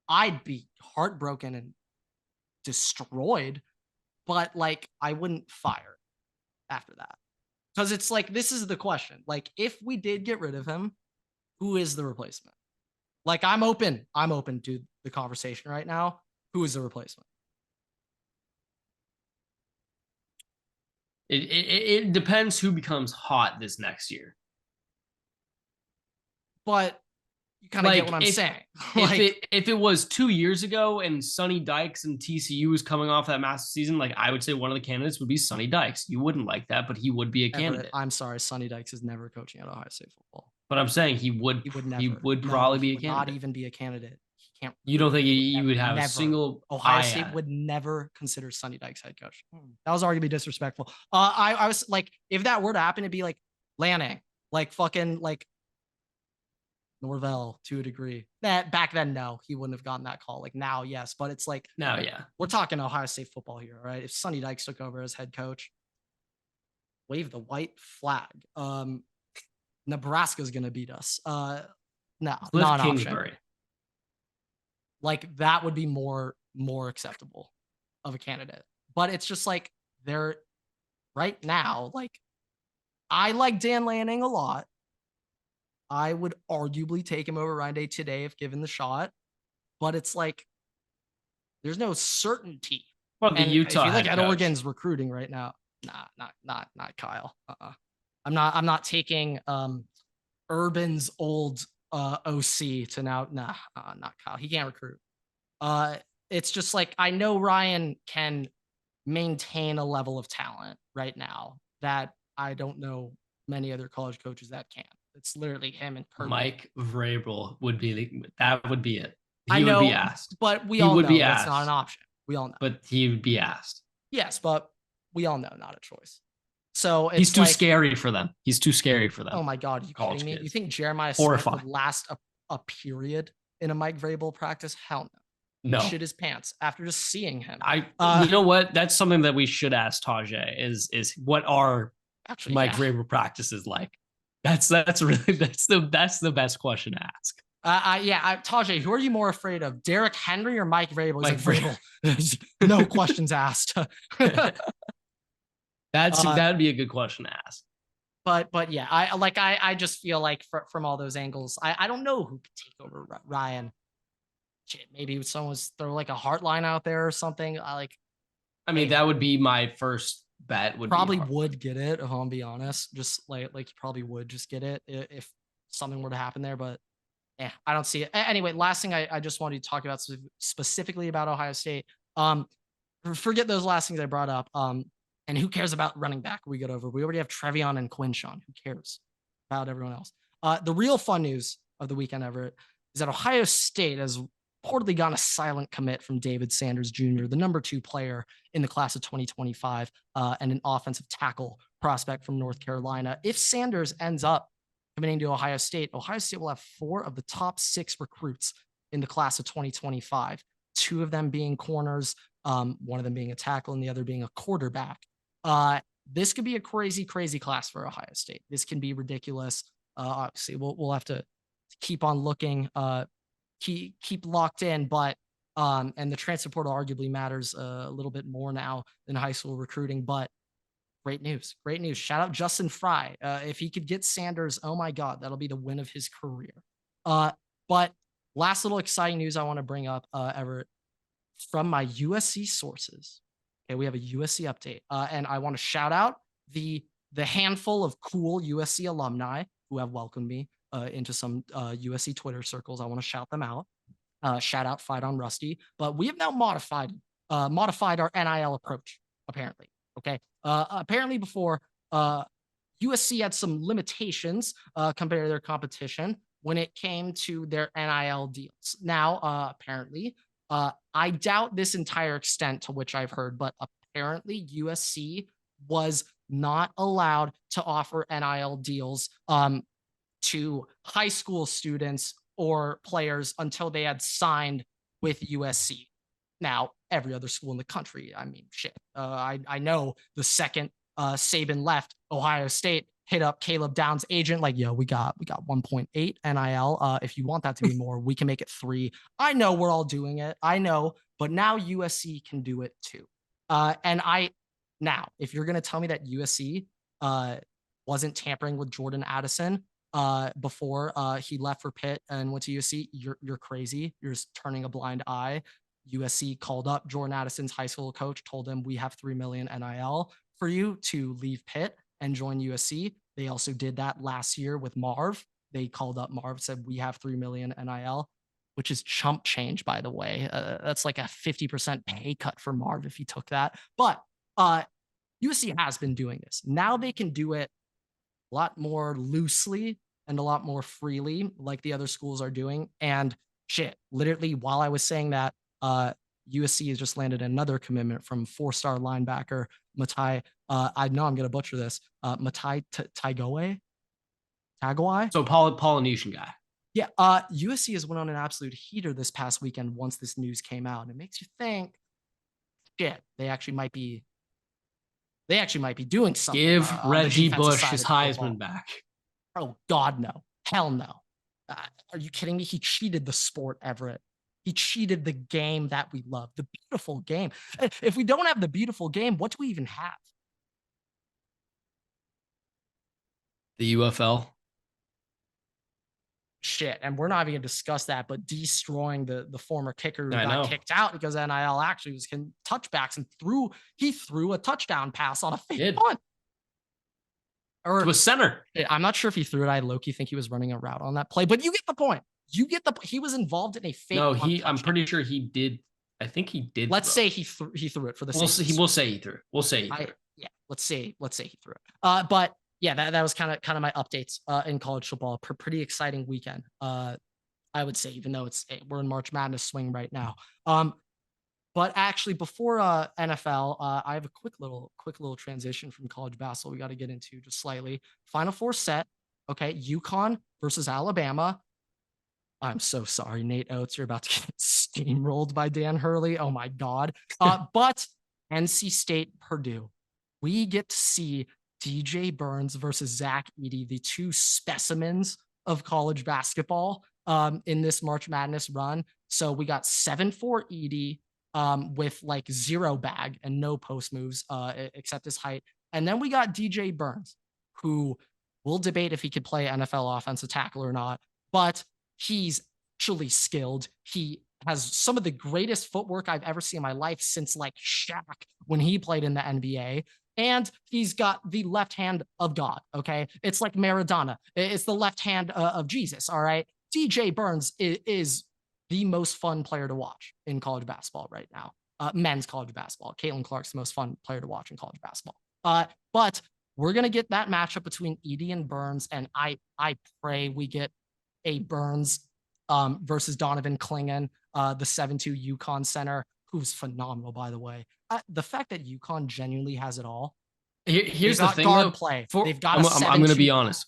I'd be heartbroken and destroyed, but like I wouldn't fire after that. Because it's like, this is the question. Like, if we did get rid of him, who is the replacement? Like, I'm open to the conversation right now. Who is the replacement? It depends who becomes hot this next year. But you kind of get what I'm saying. If it was 2 years ago and Sonny Dykes and TCU was coming off that massive season, like I would say one of the candidates would be Sonny Dykes. You wouldn't like that, but he would be a candidate. I'm sorry, Sonny Dykes is never coaching at Ohio State football. But I'm saying he would probably be a candidate. Not even be a candidate. He can't. You don't think you would have a single Ohio State would never consider Sonny Dykes head coach. That was arguably disrespectful. I was like, if that were to happen, it'd be like Lanning, like fucking like Norvell to a degree. That back then, no, he wouldn't have gotten that call. Like now, yes, but it's like now, yeah, we're talking Ohio State football here, right? If Sonny Dykes took over as head coach, wave the white flag. Nebraska's gonna beat us. No, not option. Like that would be more acceptable of a candidate. But it's just like they're right now. Like I like Dan Lanning a lot. I would arguably take him over Ryan Day today if given the shot, but it's like there's no certainty. Well, the Utah, I feel like at Oregon's recruiting right now. Nah, not Kyle. I'm not taking Urban's old OC to now. Nah, not Kyle. He can't recruit. It's just like I know Ryan can maintain a level of talent right now that I don't know many other college coaches that can. It's literally him and Kirby. Mike Vrabel would be it. He would be asked, but we all know that's not an option. We all know, but he would be asked. Yes, but we all know not a choice. So he's too scary for them. He's too scary for them. Oh my God, you kidding me? You think Jeremiah Smith would last a period in a Mike Vrabel practice? Hell no. No. He shit his pants after just seeing him. You know what? That's something that we should ask Tajay is what are Mike Vrabel practices like? That's the best question to ask. Tajay, who are you more afraid of, Derrick Henry or Mike Vrabel? Mike Vrabel. No questions asked. That'd be a good question to ask. But yeah, I just feel like from all those angles, I don't know who could take over Ryan. shit, maybe someone's throw like a heart line out there or something. I like I mean, maybe that would be my first bet. Would be probably hard. would get it if I'm be honest. Just like you probably would just get it if something were to happen there, but yeah, I don't see it. Anyway, last thing I just wanted to talk about specifically about Ohio State. Um, forget those last things I brought up. And who cares about running back? We get over. We already have Trevion and Quinshawn. Who cares about everyone else? The real fun news of the weekend, Everett, is that Ohio State has reportedly gotten a silent commit from David Sanders Jr., the number 2 player in the class of 2025, and an offensive tackle prospect from North Carolina. If Sanders ends up committing to Ohio State will have 4 of the top 6 recruits in the class of 2025, 2 of them being corners, one of them being a tackle, and the other being a quarterback. This could be a crazy, crazy class for Ohio State. This can be ridiculous. Obviously, we'll have to keep on looking, keep locked in, but and the transfer portal arguably matters a little bit more now than high school recruiting, but great news. Great news. Shout out Justin Fry. If he could get Sanders, oh my God, that'll be the win of his career. But last little exciting news I want to bring up, Everett, from my USC sources. Okay, we have a USC update. And I want to shout out the handful of cool USC alumni who have welcomed me into some USC Twitter circles. I want to shout them out. Shout out Fight on Rusty. But we have now modified our NIL approach, apparently. Okay. Apparently before USC had some limitations compared to their competition when it came to their NIL deals. Now, apparently, I doubt this entire extent to which I've heard, but apparently USC was not allowed to offer NIL deals to high school students or players until they had signed with USC. Now, every other school in the country, I mean, shit. I know the second Saban left Ohio State, hit up Caleb Downs' agent, like, yo, we got 1.8 NIL. If you want that to be more, we can make it 3. I know we're all doing it. I know, but now USC can do it too. Now, if you're gonna tell me that USC wasn't tampering with Jordan Addison before he left for Pitt and went to USC, you're crazy. You're just turning a blind eye. USC called up Jordan Addison's high school coach, told him we have 3 million NIL for you to leave Pitt and join USC. They also did that last year with Marv. They called up Marv, said we have 3 million NIL, which is chump change, by the way. That's like a 50% pay cut for Marv if he took that. But USC has been doing this. Now they can do it a lot more loosely and a lot more freely, like the other schools are doing. And shit, literally, while I was saying that, USC has just landed another commitment from 4-star linebacker Matai. I know I'm going to butcher this. Matai Tagoe. So Polynesian guy. Yeah. USC has went on an absolute heater this past weekend once this news came out. And it makes you think, shit, they actually might be doing something. Give Reggie Bush his Heisman back. Oh, God, no. Hell no. Are you kidding me? He cheated the sport, Everett. He cheated the game that we love, the beautiful game. If we don't have the beautiful game, what do we even have? The UFL. Shit, and we're not even going to discuss that, but destroying the former kicker who I got know. kicked out because NIL actually was touchbacks and he threw a touchdown pass on a fake punt. Or to a center. I'm not sure if he threw it. I low-key think he was running a route on that play, but you get the point. He was involved in a fake. No, I'm pretty sure he did. I think he did. Let's say he threw it for the. We'll say he threw it. We'll say he threw it. Yeah, let's say he threw it. But yeah, that was kind of my updates in college football. Pretty exciting weekend. I would say, even though we're in March Madness swing right now. But actually, before NFL, I have a quick little transition from college basketball we got to get into just slightly. Final Four set. Okay, UConn versus Alabama. I'm so sorry, Nate Oates. You're about to get steamrolled by Dan Hurley. Oh my God. But NC State, Purdue. We get to see DJ Burns versus Zach Edey, the 2 specimens of college basketball in this March Madness run. So we got 7'4" Edey with like 0 bag and no post moves except his height. And then we got DJ Burns, who we'll debate if he could play NFL offensive tackle or not, but he's actually skilled. He has some of the greatest footwork I've ever seen in my life since like Shaq when he played in the NBA. And he's got the left hand of God. Okay. It's like Maradona. It's the left hand of Jesus. All right. DJ Burns is the most fun player to watch in college basketball right now. Men's college basketball. Caitlin Clark's the most fun player to watch in college basketball. But we're gonna get that matchup between Edey and Burns, and I pray we get a Burns versus Donovan Clingan, the 7-2 UConn center, who's phenomenal, by the way. The fact that UConn genuinely has it all. Here's the thing, guard though. play. For, They've got I'm going to be honest.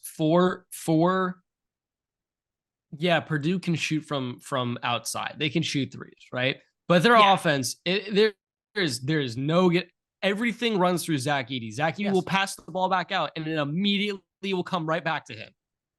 Yeah, Purdue can shoot from outside. They can shoot threes, right? But their offense, there is no get. Everything runs through Zach Edey. Zach Edey will pass the ball back out, and it immediately will come right back to him.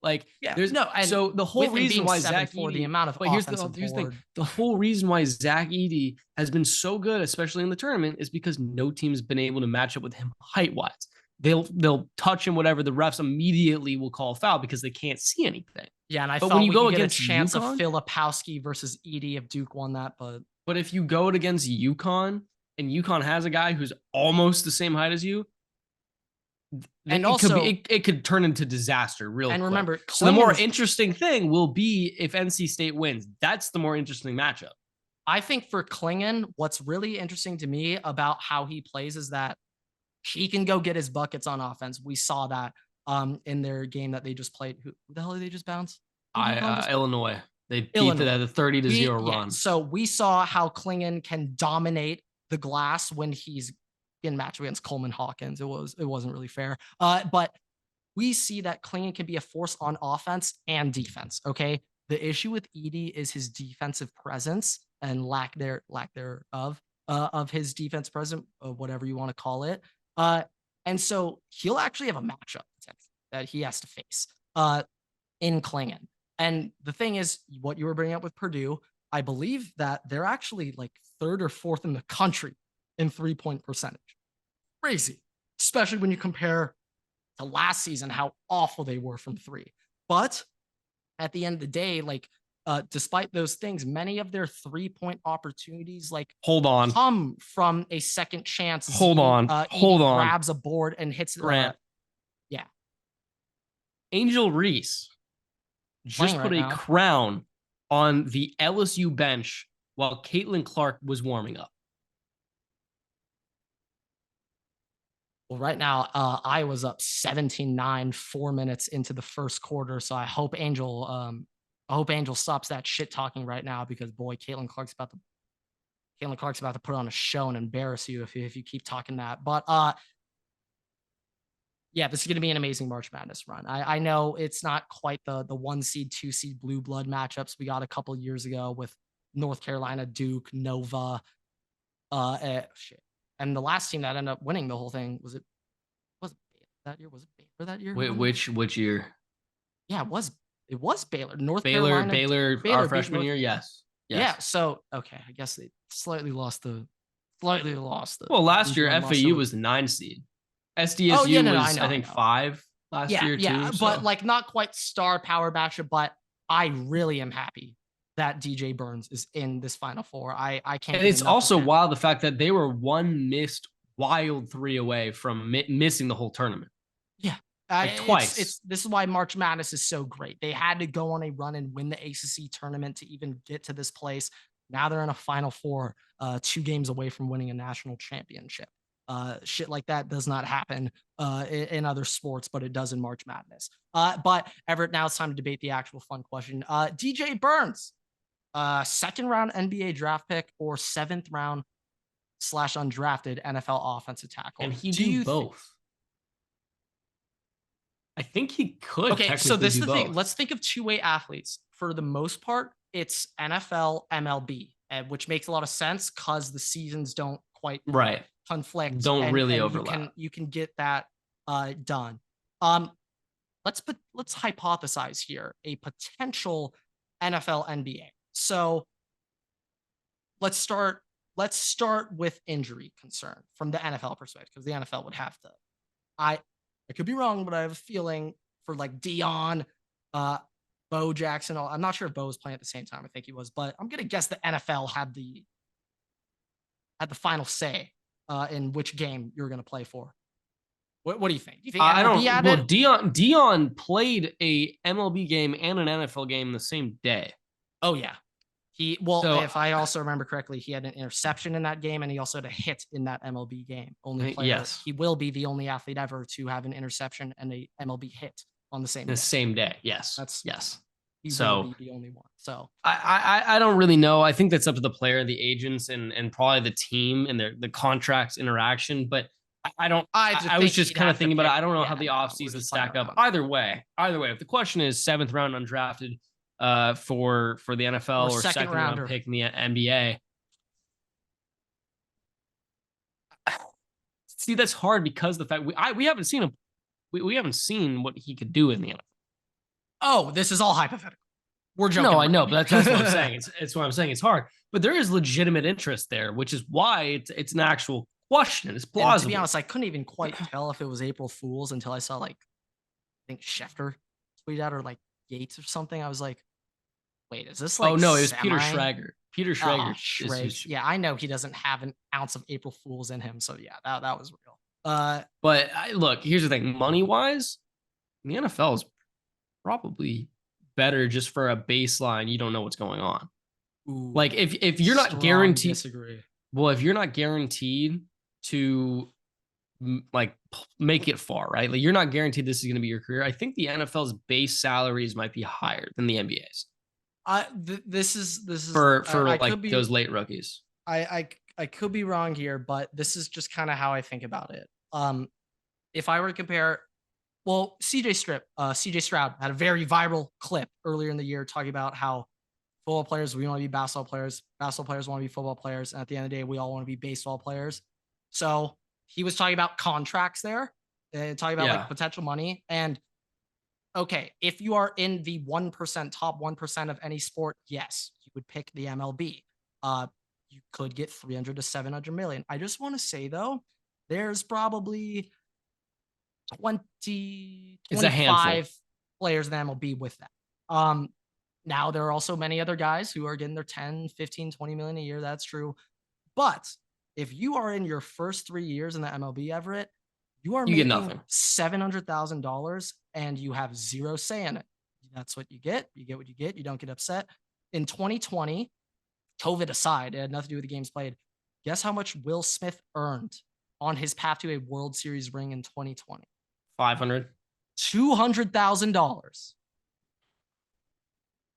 Like there's no, and so the whole reason why Zach Edey, the amount of here's the thing, the whole reason why Zach Edey has been so good, especially in the tournament, is because no team's been able to match up with him height wise. They'll touch him, whatever. The refs immediately will call a foul because they can't see anything. Yeah, and I thought when you go against a chance UConn, of Filipowski versus Edey if Duke won that, but if you go against UConn and UConn has a guy who's almost the same height as you, and also it could turn into disaster real quick. And remember, so the more interesting thing will be if NC State wins. That's the more interesting matchup. I think for Clingan, what's really interesting to me about how he plays is that he can go get his buckets on offense. We saw that in their game that they just played. Who the hell did they just bounce? Illinois. They beat the 30-0 run. So we saw how Clingan can dominate the glass when he's in match against Coleman Hawkins. It wasn't really fair. But we see that Clingan can be a force on offense and defense. Okay. The issue with Edey is his defensive presence and lack thereof of his defense presence, whatever you want to call it. And so he'll actually have a matchup that he has to face in Clingan. And the thing is, what you were bringing up with Purdue, I believe that they're actually like 3rd or 4th in the country in 3-point percentage. Crazy, especially when you compare to last season, how awful they were from 3. But at the end of the day, like, despite those things, many of their 3-point opportunities, like, come from a second chance. Hold on. Grabs a board and hits Grant. Yeah. Angel Reese just put a crown on the LSU bench while Caitlin Clark was warming up. Well, right now, I was up 17-9, 4 minutes into the first quarter. So I hope Angel stops that shit talking right now, because boy, Caitlin Clark's about to put on a show and embarrass you if you keep talking that. But yeah, this is going to be an amazing March Madness run. I know it's not quite the 1 seed, 2 seed blue blood matchups we got a couple years ago with North Carolina, Duke, Nova, shit. And the last team that ended up winning the whole thing was it that year? Was it Baylor that year? Wait, which year? Yeah, it was Baylor. Baylor our freshman year, yes. Yeah, so okay, I guess they slightly lost the well, last year FAU was the 9 seed. SDSU was I think 5 last year too. Yeah, but like not quite star power matchup, but I really am happy that DJ Burns is in this Final Four. I can't. And it's also wild the fact that they were one missed wild 3 away from missing the whole tournament. Yeah, like twice. This is why March Madness is so great. They had to go on a run and win the ACC tournament to even get to this place. Now they're in a Final Four, 2 games away from winning a national championship. Shit like that does not happen in other sports, but it does in March Madness. But Everett, now it's time to debate the actual fun question. DJ Burns, 2nd round NBA draft pick or 7th round / undrafted NFL offensive tackle. And he do both. I think he could. Okay, so this is the thing. Let's think of 2-way athletes. For the most part, it's NFL, MLB, which makes a lot of sense because the seasons don't quite conflict. Don't really overlap. You can get that done. Let's hypothesize here a potential NFL NBA. So let's start with injury concern from the NFL perspective, because the NFL would have to. I could be wrong, but I have a feeling for like Dion, Bo Jackson. I'm not sure if Bo was playing at the same time. I think he was, but I'm gonna guess the NFL had the final say in which game you're gonna play for. What do you think? Do you think I MLB don't. Well, added? Dion played a MLB game and an NFL game the same day. Oh yeah. So if I also remember correctly, he had an interception in that game, and he also had a hit in that MLB game. Only player. yes, He will be the only athlete ever to have an interception and a MLB hit on the same the day. same day. Yes, That's yes. He So will be the only one. So I don't really know. I think that's up to the player, the agents, and probably the team and the contracts interaction. But I don't. I was just kind of thinking about it. I don't know how the offseason stack up. Either way, if the question is 7th round undrafted for the NFL or second round pick in the NBA. See, that's hard because the fact we haven't seen him. We haven't seen what he could do in the NFL. Oh, this is all hypothetical. We're joking. No, I know, but that's what I'm saying. It's what I'm saying. It's hard, but there is legitimate interest there, which is why it's an actual question. It's plausible. And to be honest, I couldn't even quite tell if it was April Fool's until I saw, like, I think Schefter tweet out, or like Gates or something. I was like, wait, is this like? Oh no, it was Peter Schrager. Peter Schrager. Yeah, I know he doesn't have an ounce of April Fool's in him, so yeah, that was real. But look, here's the thing: money wise, the NFL is probably better just for a baseline. You don't know what's going on. Ooh, like if you're not guaranteed, disagree. Well, if you're not guaranteed to like make it far, right? Like you're not guaranteed this is going to be your career. I think the NFL's base salaries might be higher than the NBA's. This is for like those late rookies. I could be wrong here, but this is just kind of how I think about it. If I were to compare, well, CJ Stroud had a very viral clip earlier in the year talking about how football players, we want to be basketball players want to be football players, and at the end of the day, we all want to be baseball players. So he was talking about contracts there, talking about like potential money. And okay, if you are in the 1%, top 1% of any sport, yes, you would pick the MLB. You could get 300 to 700 million. I just want to say though, there's probably 25 players in the MLB with that. Now there are also many other guys who are getting their 10, 15, 20 million a year. That's true. But if you are in your first 3 years in the MLB, Everett, you making $700,000 and you have zero say in it. That's what you get. You get what you get. You don't get upset. In 2020, COVID aside, it had nothing to do with the games played. Guess how much Will Smith earned on his path to a World Series ring in 2020? $200,000.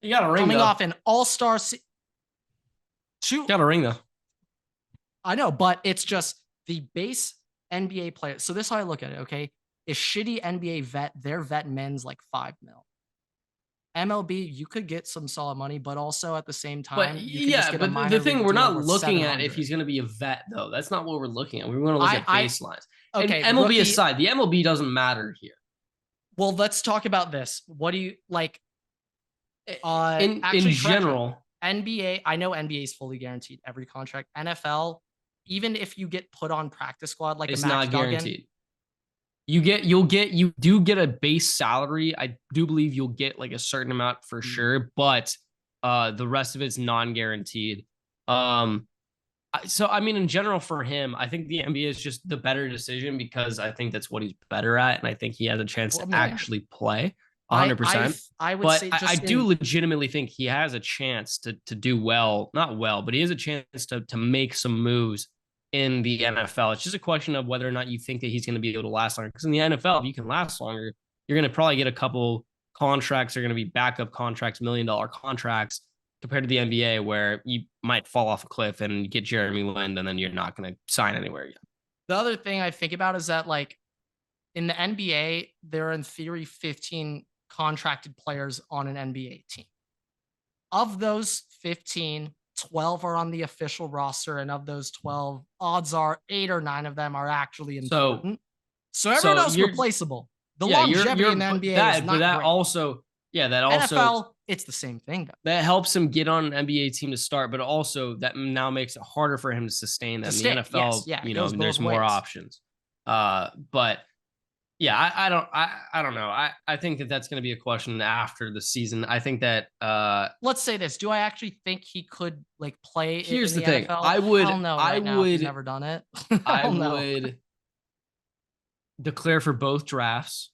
You got a ring coming though. Off an all-star. Got a ring though. I know, but it's just the base NBA player. So this is how I look at it. Okay, a shitty NBA vet, their vet men's like $5 million. MLB, you could get some solid money, but also at the same time, but the thing we're not looking at if he's going to be a vet though. That's not what we're looking at. We want to look at baselines. Okay, and MLB aside, the MLB doesn't matter here. Well, let's talk about this. What do you like? In general, NBA, I know NBA is fully guaranteed every contract. NFL, even if you get put on practice squad, like it's not guaranteed. You do get a base salary. I do believe you'll get like a certain amount for sure, but the rest of it's non-guaranteed. So I mean, in general, for him, I think the NBA is just the better decision because I think that's what he's better at, and I think he has a chance to actually play 100%. I would say, I do legitimately think he has a chance to do well, not well, but he has a chance to make some moves in the NFL. It's just a question of whether or not you think that he's going to be able to last longer. Because in the NFL, if you can last longer, you're going to probably get a couple contracts that are going to be backup contracts, $1 million contracts, compared to the NBA, where you might fall off a cliff and get Jeremy Lin, and then you're not going to sign anywhere again. The other thing I think about is that, like, in the NBA, there are in theory 15 contracted players on an NBA team. Of those 15, 12 are on the official roster, and of those 12, odds are 8 or 9 of them are actually important. So everyone else is replaceable. The longevity in the NBA is not great. Also, NFL, it's the same thing though. That helps him get on an NBA team to start, but also that now makes it harder for him to sustain that. In the NFL, there's more options. But Yeah, I don't know. I think that that's going to be a question after the season. I think that Let's say this. Do I actually think he could like play in here's the the thing. NFL? Hell no, right now if he's never done it. I Hell no. would declare for both drafts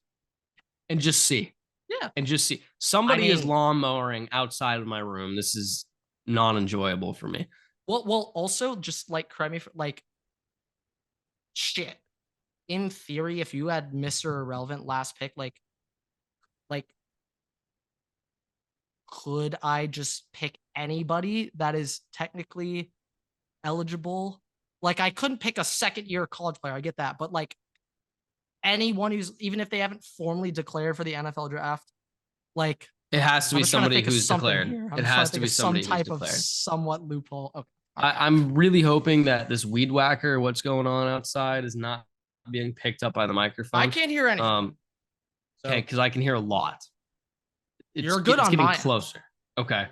and just see. Yeah. And just see. I Somebody is mean, lawn mowing outside of my room. This is non-enjoyable for me. well, also just like correct me for like shit. In theory, if you had Mr. Irrelevant last pick, like could I just pick anybody that is technically eligible? Like I couldn't pick a second year college player. I get that, but like anyone who's even if they haven't formally declared for the NFL draft, like It has to I'm be just trying to somebody think of who's something declared. here. I'm It just trying has to to think be of some somebody who's type of declared. somewhat loophole. Okay. I'm really hoping that this weed whacker, what's going on outside, is not being picked up by the I microphone. can't hear anything. Okay, because I can hear a lot. You're good it's on getting my end. closer. Okay.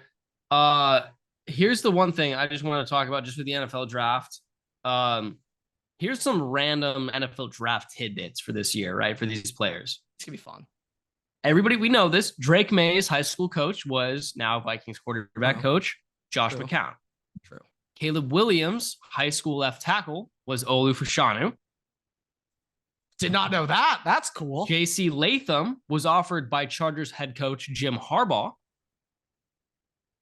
Uh, here's the one thing I just want to talk about just with the NFL draft. Here's some random NFL draft tidbits for this year, right? For these players. It's gonna be fun. Everybody, we know this. Drake May's high school coach was now Vikings quarterback coach Josh True. McCown. True. Caleb Williams, high school left tackle, was Olu Fashanu. Did not know that. That's cool. J.C. Latham was offered by Chargers head coach Jim Harbaugh.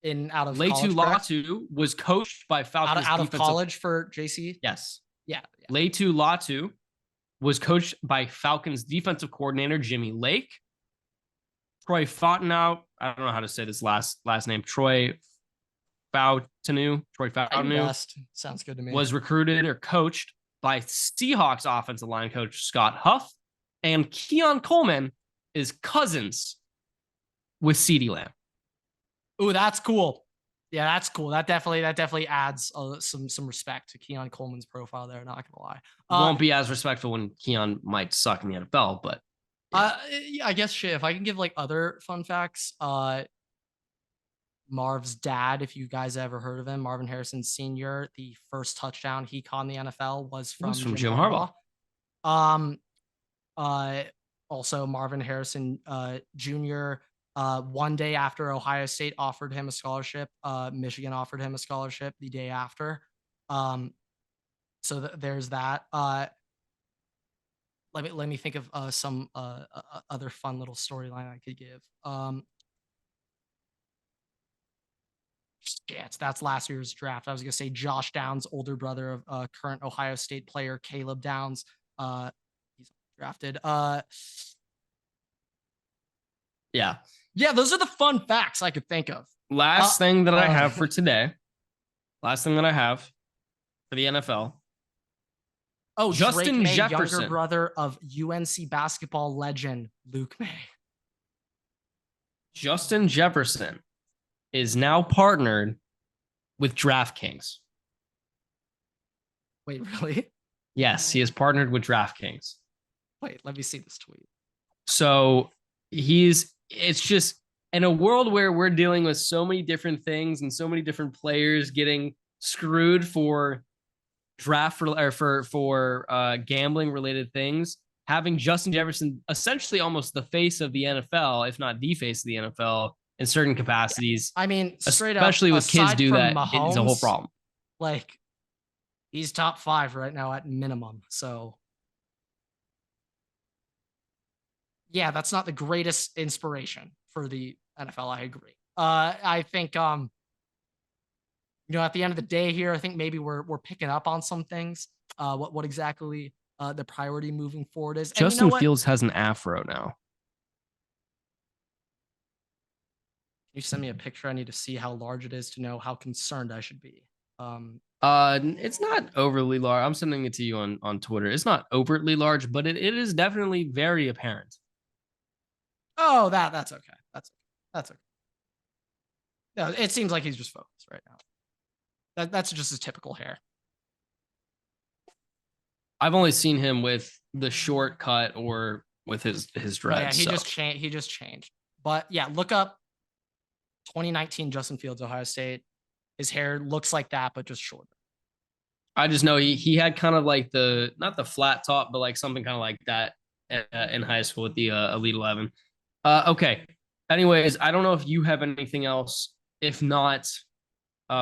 In out of Leitu college, Latu was coached by Falcons out of college for JC. Yes. Yeah. Leitu Latu was coached by Falcons defensive coordinator Jimmy Lake. Troy Fontenot, I don't know how to say this last name. Troy Fautanu Sounds good to me. was recruited or coached by Seahawks offensive line coach Scott Huff, and Keon Coleman is cousins with CeeDee Lamb. Ooh, that's cool. Yeah, that's cool. That definitely adds some respect to Keon Coleman's profile there. Not gonna lie. Won't be as respectful when Keon might suck in the NFL, but yeah. I guess shit. If I can give like other fun facts, Marv's dad, if you guys ever heard of him, Marvin Harrison Sr., the first touchdown he caught in the NFL was from Jim Harbaugh. Also Marvin Harrison Jr. One day after Ohio State offered him a scholarship, Michigan offered him a scholarship the day after. So there's that. Let me think of some other fun little storyline I could give. That's last year's draft. I was gonna say Josh Downs, older brother of current Ohio State player Caleb Downs. He's drafted. Yeah, those are the fun facts I could think of. Last thing that I have for today. Last thing that I have for the NFL. Oh, Justin Drake May, Jefferson, younger brother of UNC basketball legend Luke May. Justin Jefferson is now partnered with DraftKings. Wait, really? Yes, he is partnered with DraftKings. Wait, let me see this tweet. So it's just in a world where we're dealing with so many different things and so many different players getting screwed for draft for gambling related things, having Justin Jefferson essentially almost the face of the NFL, if not the face of the NFL in certain capacities. I mean, especially with kids do that, Mahomes, it's a whole problem. Like, he's top 5 right now at minimum. So, yeah, that's not the greatest inspiration for the NFL. I agree. I think, at the end of the day here, I think maybe we're picking up on some things. What exactly the priority moving forward is. Justin Fields has an afro now. Can you send me a picture? I need to see how large it is to know how concerned I should be. It's not overly large. I'm sending it to you on Twitter. It's not overtly large, but it is definitely very apparent. Oh, that's okay. That's okay. No, it seems like he's just focused right now. That's just his typical hair. I've only seen him with the short cut or with his dreads. Yeah, he just changed. But yeah, look up 2019 Justin Fields, Ohio State. His hair looks like that, but just shorter. I just know he had kind of like not the flat top, but like something kind of like that in high school with the Elite 11. Okay. Anyways, I don't know if you have anything else. If not,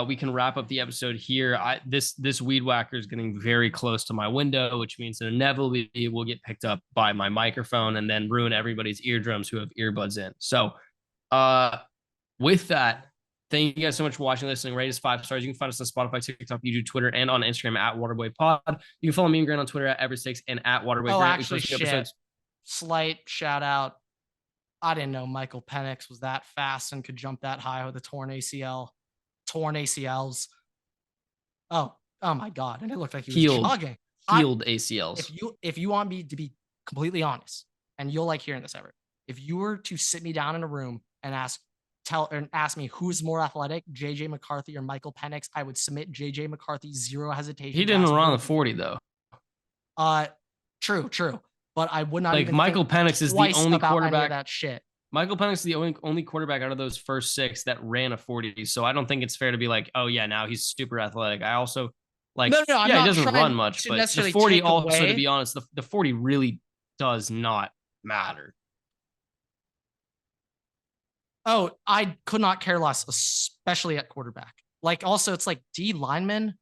we can wrap up the episode here. This weed whacker is getting very close to my window, which means that inevitably it will get picked up by my microphone and then ruin everybody's eardrums who have earbuds in. So, with that, thank you guys so much for watching, listening. Rate us 5 stars. You can find us on Spotify, TikTok, YouTube, Twitter, and on Instagram at Waterboy Pod. You can follow me and Grant on Twitter at Eversticks and at Waterboy Oh, Grant. actually, shit. Slight shout out. I didn't know Michael Penix was that fast and could jump that high with a torn ACL. Torn ACLs. Oh my God. And it looked like he was jogging. Healed ACLs. If you want me to be completely honest, and you'll like hearing this, Everett, if you were to sit me down in a room and ask me who's more athletic, JJ McCarthy or Michael Penix, I would submit JJ McCarthy, zero hesitation. He didn't run the 40 though. True. But I would not like even Michael Penix is the only quarterback. That shit. Michael Penix is the only quarterback out of those first 6 that ran a 40. So I don't think it's fair to be like, oh yeah, now he's super athletic. I also like, no, yeah, he doesn't run much, but the 40 also, to be honest, the 40 really does not matter. Oh, I could not care less, especially at quarterback. Like, also, it's like D linemen.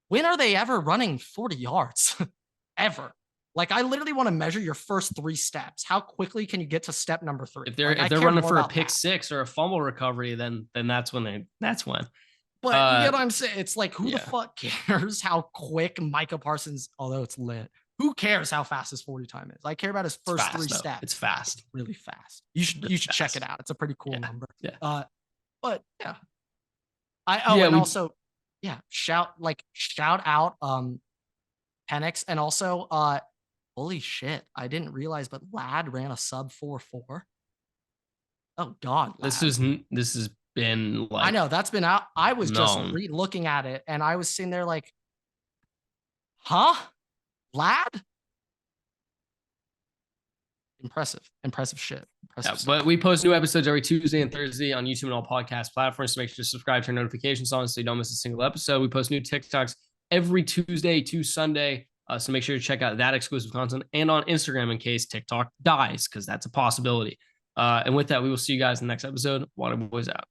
When are they ever running 40 yards? Ever? Like, I literally want to measure your first 3 steps. How quickly can you get to step number 3? If they're running for a pick 6 or a fumble recovery, then that's when. But you get what I'm saying? It's like, who the fuck cares how quick Micah Parsons? Although it's lit. Who cares how fast his 40 time is? I care about his first 3 steps. It's fast. It's really fast. You should check it out. It's a pretty cool number. Yeah. But yeah. Also, shout out Penix, and also holy shit, I didn't realize, but Ladd ran a sub 4.4. Oh God. Ladd. This has been like, I know that's been out. I was just looking at it and I was sitting there like, huh? Ladd? Impressive shit. But we post new episodes every Tuesday and Thursday on YouTube and all podcast platforms. So make sure to subscribe, turn notifications on so you don't miss a single episode. We post new TikToks every Tuesday to Sunday. So make sure to check out that exclusive content and on Instagram in case TikTok dies, because that's a possibility. And with that, we will see you guys in the next episode. Waterboys out.